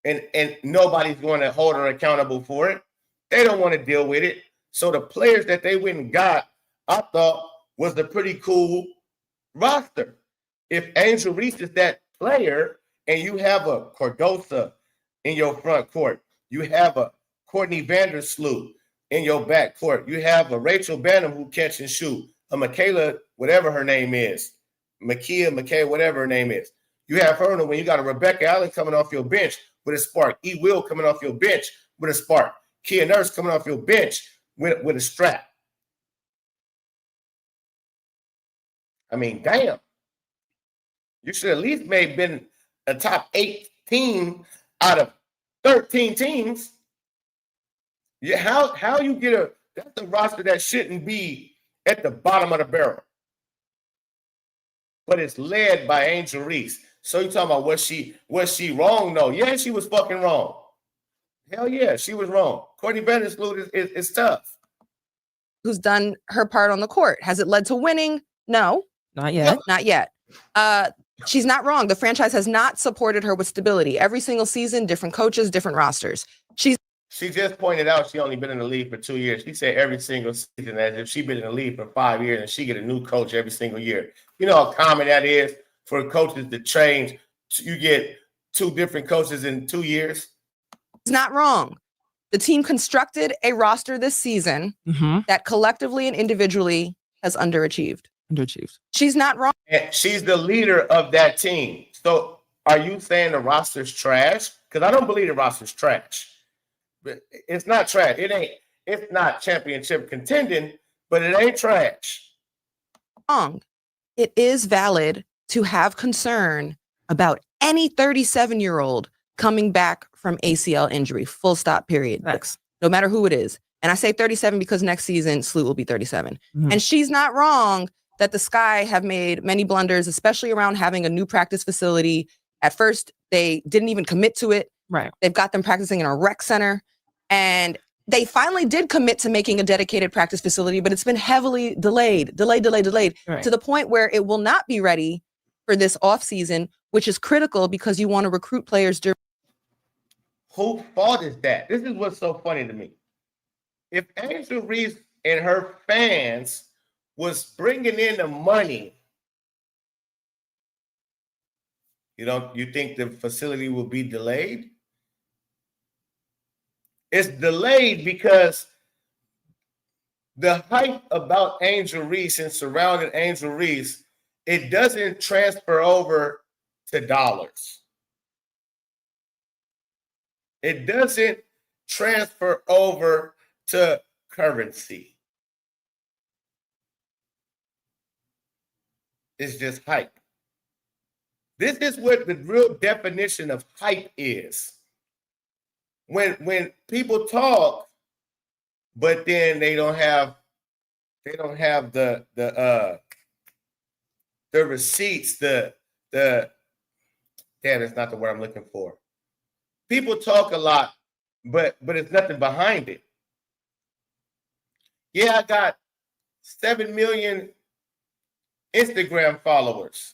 And nobody's going to hold her accountable for it. They don't want to deal with it. So the players that they went and got, I thought was a pretty cool roster. If Angel Reese is that player and you have a Cardosa in your front court, you have a Courtney Vandersloot in your back court, you have a Rachel Banham who catch and shoot, a Michaela, whatever her name is, Michaela, whatever her name is. You have her when you got a Rebecca Allen coming off your bench with a spark, E. Will coming off your bench with a spark, Kia Nurse coming off your bench with a strap. I mean, damn. You should at least maybe been a top 8 team out of 13 teams. Yeah, how you get that's a roster that shouldn't be at the bottom of the barrel. But it's led by Angel Reese. So you talking about was she wrong? No. Yeah, she was fucking wrong. Hell yeah, she was wrong. Courtney Vandersloot is tough. Who's done her part on the court. Has it led to winning? No. Not yet. Not yet. She's not wrong. The franchise has not supported her with stability. Every single season, different coaches, different rosters. She just pointed out she only been in the league for 2 years. She said every single season as if she been in the league for 5 years and she get a new coach every single year. You know how common that is for coaches to change. You get 2 different coaches in 2 years. It's not wrong. The team constructed a roster this season that collectively and individually has underachieved. She's not wrong. And she's the leader of that team. So are you saying the roster's trash? Because I don't believe the roster's trash. But it's not trash. It's not championship contending, but it ain't trash. Wrong. It is valid to have concern about any 37-year-old coming back from ACL injury. Full stop, period. Thanks. No matter who it is. And I say 37 because next season, Sloot will be 37. And she's not wrong that the Sky have made many blunders, especially around having a new practice facility. At first, they didn't even commit to it. Right. They've got them practicing in a rec center. And they finally did commit to making a dedicated practice facility, but it's been heavily delayed right. To the point where it will not be ready for this offseason, which is critical because you want to recruit players during. Whose fault is that? This is what's so funny to me. If Angel Reese and her fans was bringing in the money, you think the facility will be delayed? It's delayed because the hype about Angel Reese and surrounding Angel Reese, it doesn't transfer over to dollars. It doesn't transfer over to currency. It's just hype. This is what the real definition of hype is. When people talk, but then they don't have the receipts, damn, that's not the word I'm looking for. People talk a lot, but it's nothing behind it. Yeah, I got 7 million Instagram followers.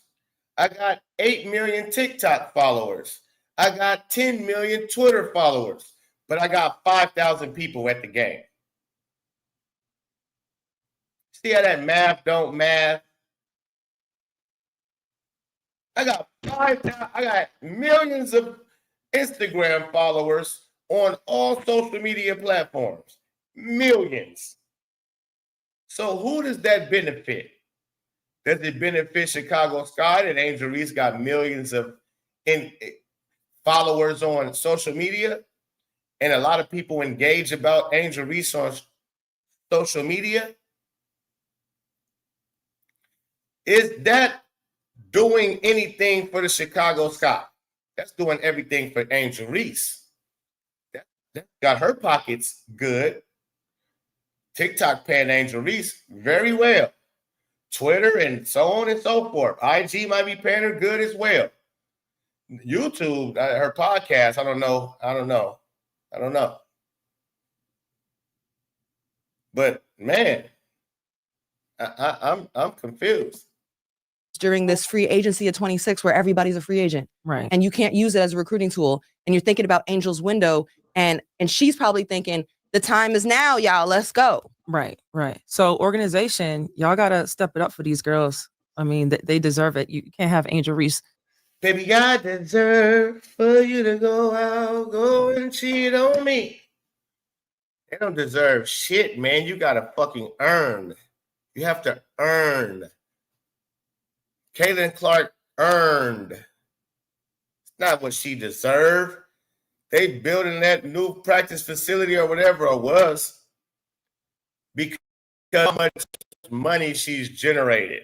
I got 8 million TikTok followers. I got 10 million Twitter followers, but I got 5,000 people at the game. See how that math don't math? I got millions of Instagram followers on all social media platforms. Millions. So who does that benefit? Does it benefit Chicago Sky that Angel Reese got millions of followers on social media and a lot of people engage about Angel Reese on social media? Is that doing anything for the Chicago Sky? That's doing everything for Angel Reese. got her pockets good. TikTok paying Angel Reese very well. Twitter and so on and so forth. IG might be paying her good as well. YouTube, her podcast, I don't know. But man, I'm confused. During this free agency at 26 where everybody's a free agent. Right. And you can't use it as a recruiting tool. And you're thinking about Angel's window and she's probably thinking, the time is now, y'all, let's go. Right. So organization, y'all got to step it up for these girls. I mean, they deserve it. You can't have Angel Reese. Baby, I deserve for you to go and cheat on me. They don't deserve shit, man. You got to fucking earn. You have to earn. Caitlin Clark earned. It's not what she deserved. They building that new practice facility or whatever it was because how much money she's generated.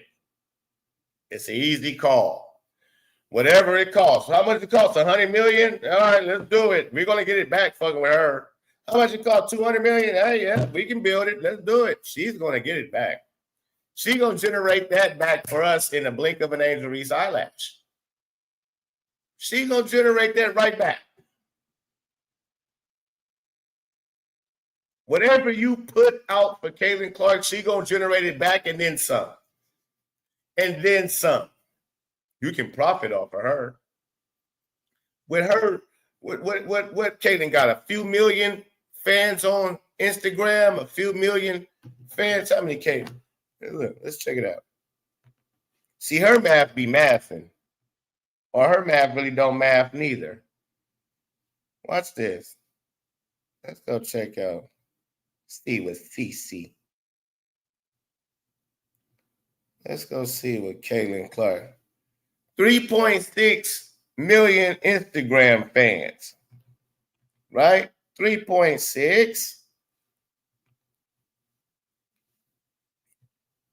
It's an easy call. Whatever it costs. How much it costs? $100 million? All right, let's do it. We're going to get it back fucking with her. How much it cost? $200 million? Hey, yeah, we can build it. Let's do it. She's going to get it back. She's going to generate that back for us in a blink of an Angel Reese eyelash. She's going to generate that right back. Whatever you put out for Caitlin Clark, she's going to generate it back and then some. And then some. You can profit off of her. With her, what Caitlin got? A few million fans on Instagram, a few million fans. How many Caitlin? Look, let's check it out. See, her math be mathing. Or her math really don't math neither. Watch this. Let's go check out. See what CC. Let's go see what Caitlin Clark. 3.6 million Instagram fans. Right? 3.6.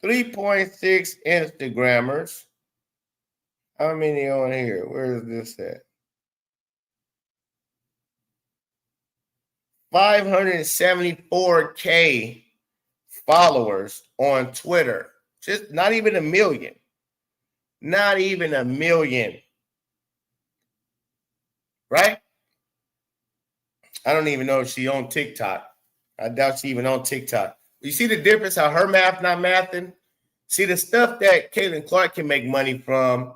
3.6 Instagrammers. How many on here? Where is this at? 574K followers on Twitter. Just not even a million. Not even a million. Right? I don't even know if she on TikTok. I doubt she even on TikTok. You see the difference how her math not mathing? See the stuff that Caitlin Clark can make money from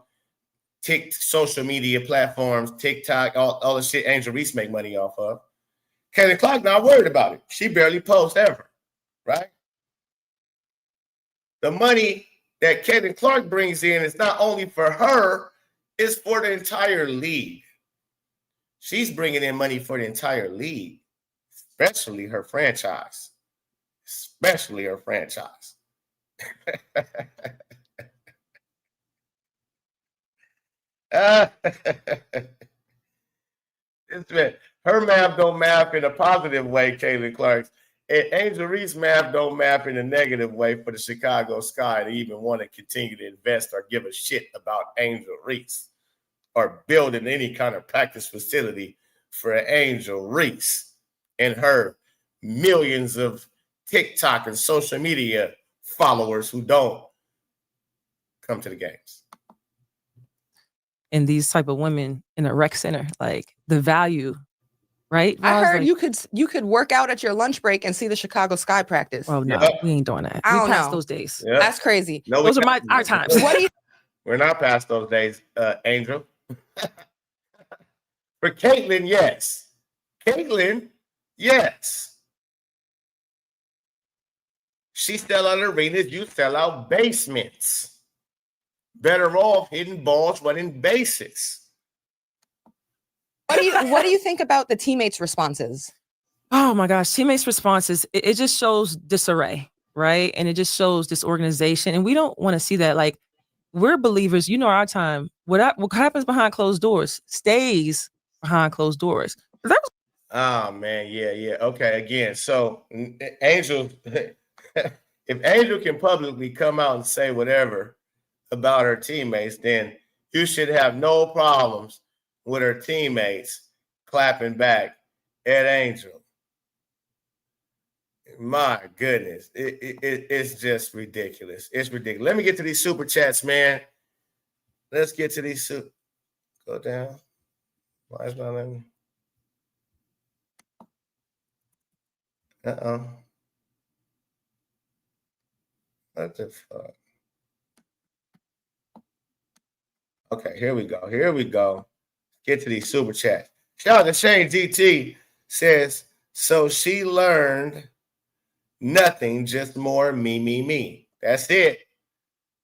social media platforms, TikTok, all the shit Angel Reese make money off of. Caitlin Clark not worried about it. She barely posts ever, right? The money that Caitlin Clark brings in is not only for her, it's for the entire league. She's bringing in money for the entire league, especially her franchise. Especially her franchise. Her math don't math in a positive way, Caitlin Clark's. And Angel Reese math don't math in a negative way for the Chicago Sky to even want to continue to invest or give a shit about Angel Reese or building any kind of practice facility for Angel Reese and her millions of TikTok and social media followers who don't come to the games. And these type of women in a rec center, like the value, right? I heard like, you could work out at your lunch break and see the Chicago Sky practice. Oh no, we ain't doing that. I don't we passed know. those days. Yep. That's crazy. No, those are our times. What do you? We're not past those days, Angel. For Caitlin, yes. Caitlin, yes. She sell out arenas, you sell out basements. Better off hitting balls, running bases. What do you think about the teammates' responses? Oh my gosh, teammates' responses, it just shows disarray, right? And it just shows disorganization. And we don't want to see that. Like, we're believers, you know our time. What happens behind closed doors stays behind closed doors. Oh man, yeah. Okay, again, so Angel, if Angel can publicly come out and say whatever about her teammates, then you should have no problems with her teammates clapping back at Angel. My goodness. It's just ridiculous. It's ridiculous. Let me get to these super chats, man. Let's get to these super. Go down. Why is not letting me? What the fuck? Okay, here we go. Here we go. Get to these super chats. Shout out to Shane GT says, so she learned nothing, just more me. That's it.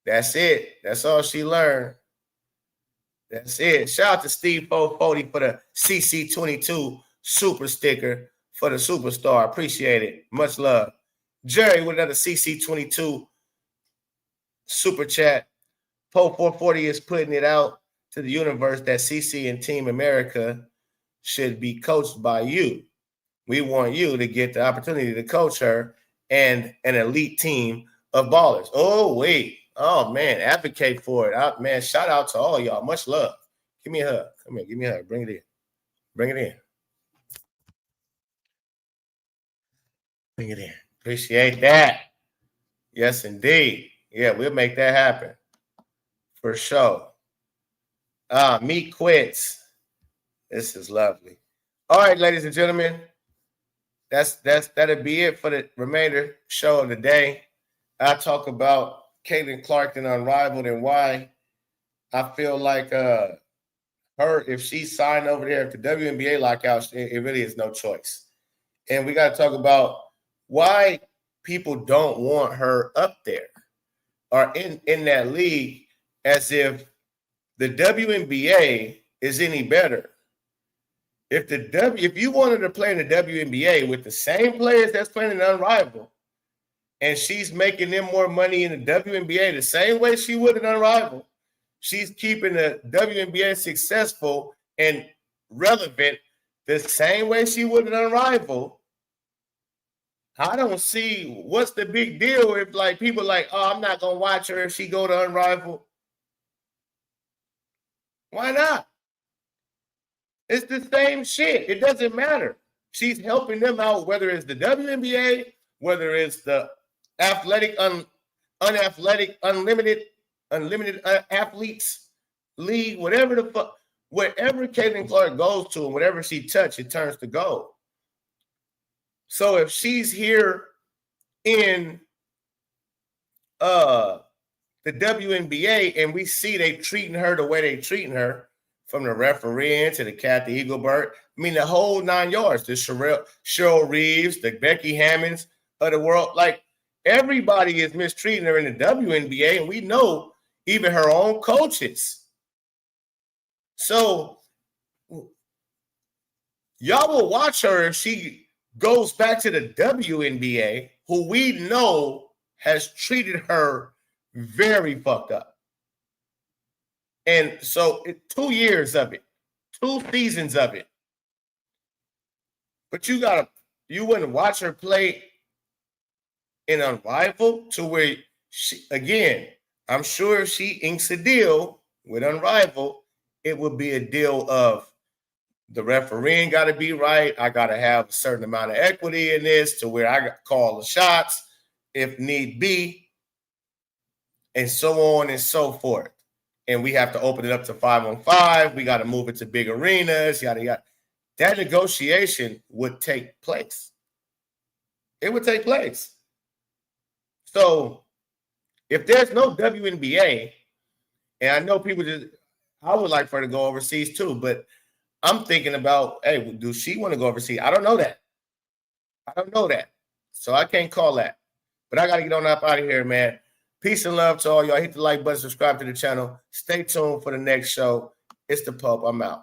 That's it. That's all she learned. That's it. Shout out to Steve 440 for the CC22 super sticker for the superstar. Appreciate it. Much love. Jerry with another CC22 super chat. Pope 440 is putting it out to the universe that CC and Team America should be coached by you. We want you to get the opportunity to coach her and an elite team of ballers. Oh, wait. Oh, man. Advocate for it. Man, shout out to all y'all. Much love. Give me a hug. Come here. Give me a hug. Bring it in. Bring it in. Bring it in. Appreciate that. Yes, indeed. Yeah, we'll make that happen. For sure. Meat quits. This is lovely. All right, ladies and gentlemen. That'll be it for the remainder show of the day. I talk about Caitlin Clark and Unrivaled and why I feel like her, if she signed over there, if the WNBA lockout, it really is no choice. And we got to talk about why people don't want her up there or in that league, as if the WNBA is any better. If you wanted to play in the WNBA with the same players that's playing in Unrivaled, and she's making them more money in the WNBA the same way she would in Unrivaled, she's keeping the WNBA successful and relevant the same way she would in Unrivaled, I don't see what's the big deal if like people like, oh, I'm not gonna watch her if she go to Unrivaled. Why not? It's the same shit. It doesn't matter. She's helping them out, whether it's the WNBA, whether it's the athletic, unathletic, unlimited athletes league, whatever the fuck, wherever Caitlin Clark goes to and whatever she touches, it turns to gold. So if she's here in the WNBA and we see they treating her the way they treating her, from the refereeing to the Kathy Eagleberg, I mean the whole 9 yards, the Cheryl Reeves, the Becky Hammonds of the world, like everybody is mistreating her in the WNBA, and we know even her own coaches. So y'all will watch her if she goes back to the WNBA, who we know has treated her very fucked up. And so 2 years of it, 2 seasons of it. But you wouldn't watch her play in Unrivaled to where she, again, I'm sure if she inks a deal with Unrivaled, it would be a deal of the refereeing got to be right. I got to have a certain amount of equity in this to where I call the shots if need be, and so on and so forth. And we have to open it up to 5-on-5. We got to move it to big arenas, yada, yada. That negotiation would take place. It would take place. So if there's no WNBA, and I know people I would like for her to go overseas too, but I'm thinking about, hey, do she want to go overseas? I don't know that. So I can't call that. But I got to get on up out of here, man. Peace and love to all y'all. Hit the like button, subscribe to the channel. Stay tuned for the next show. It's the Pope. I'm out.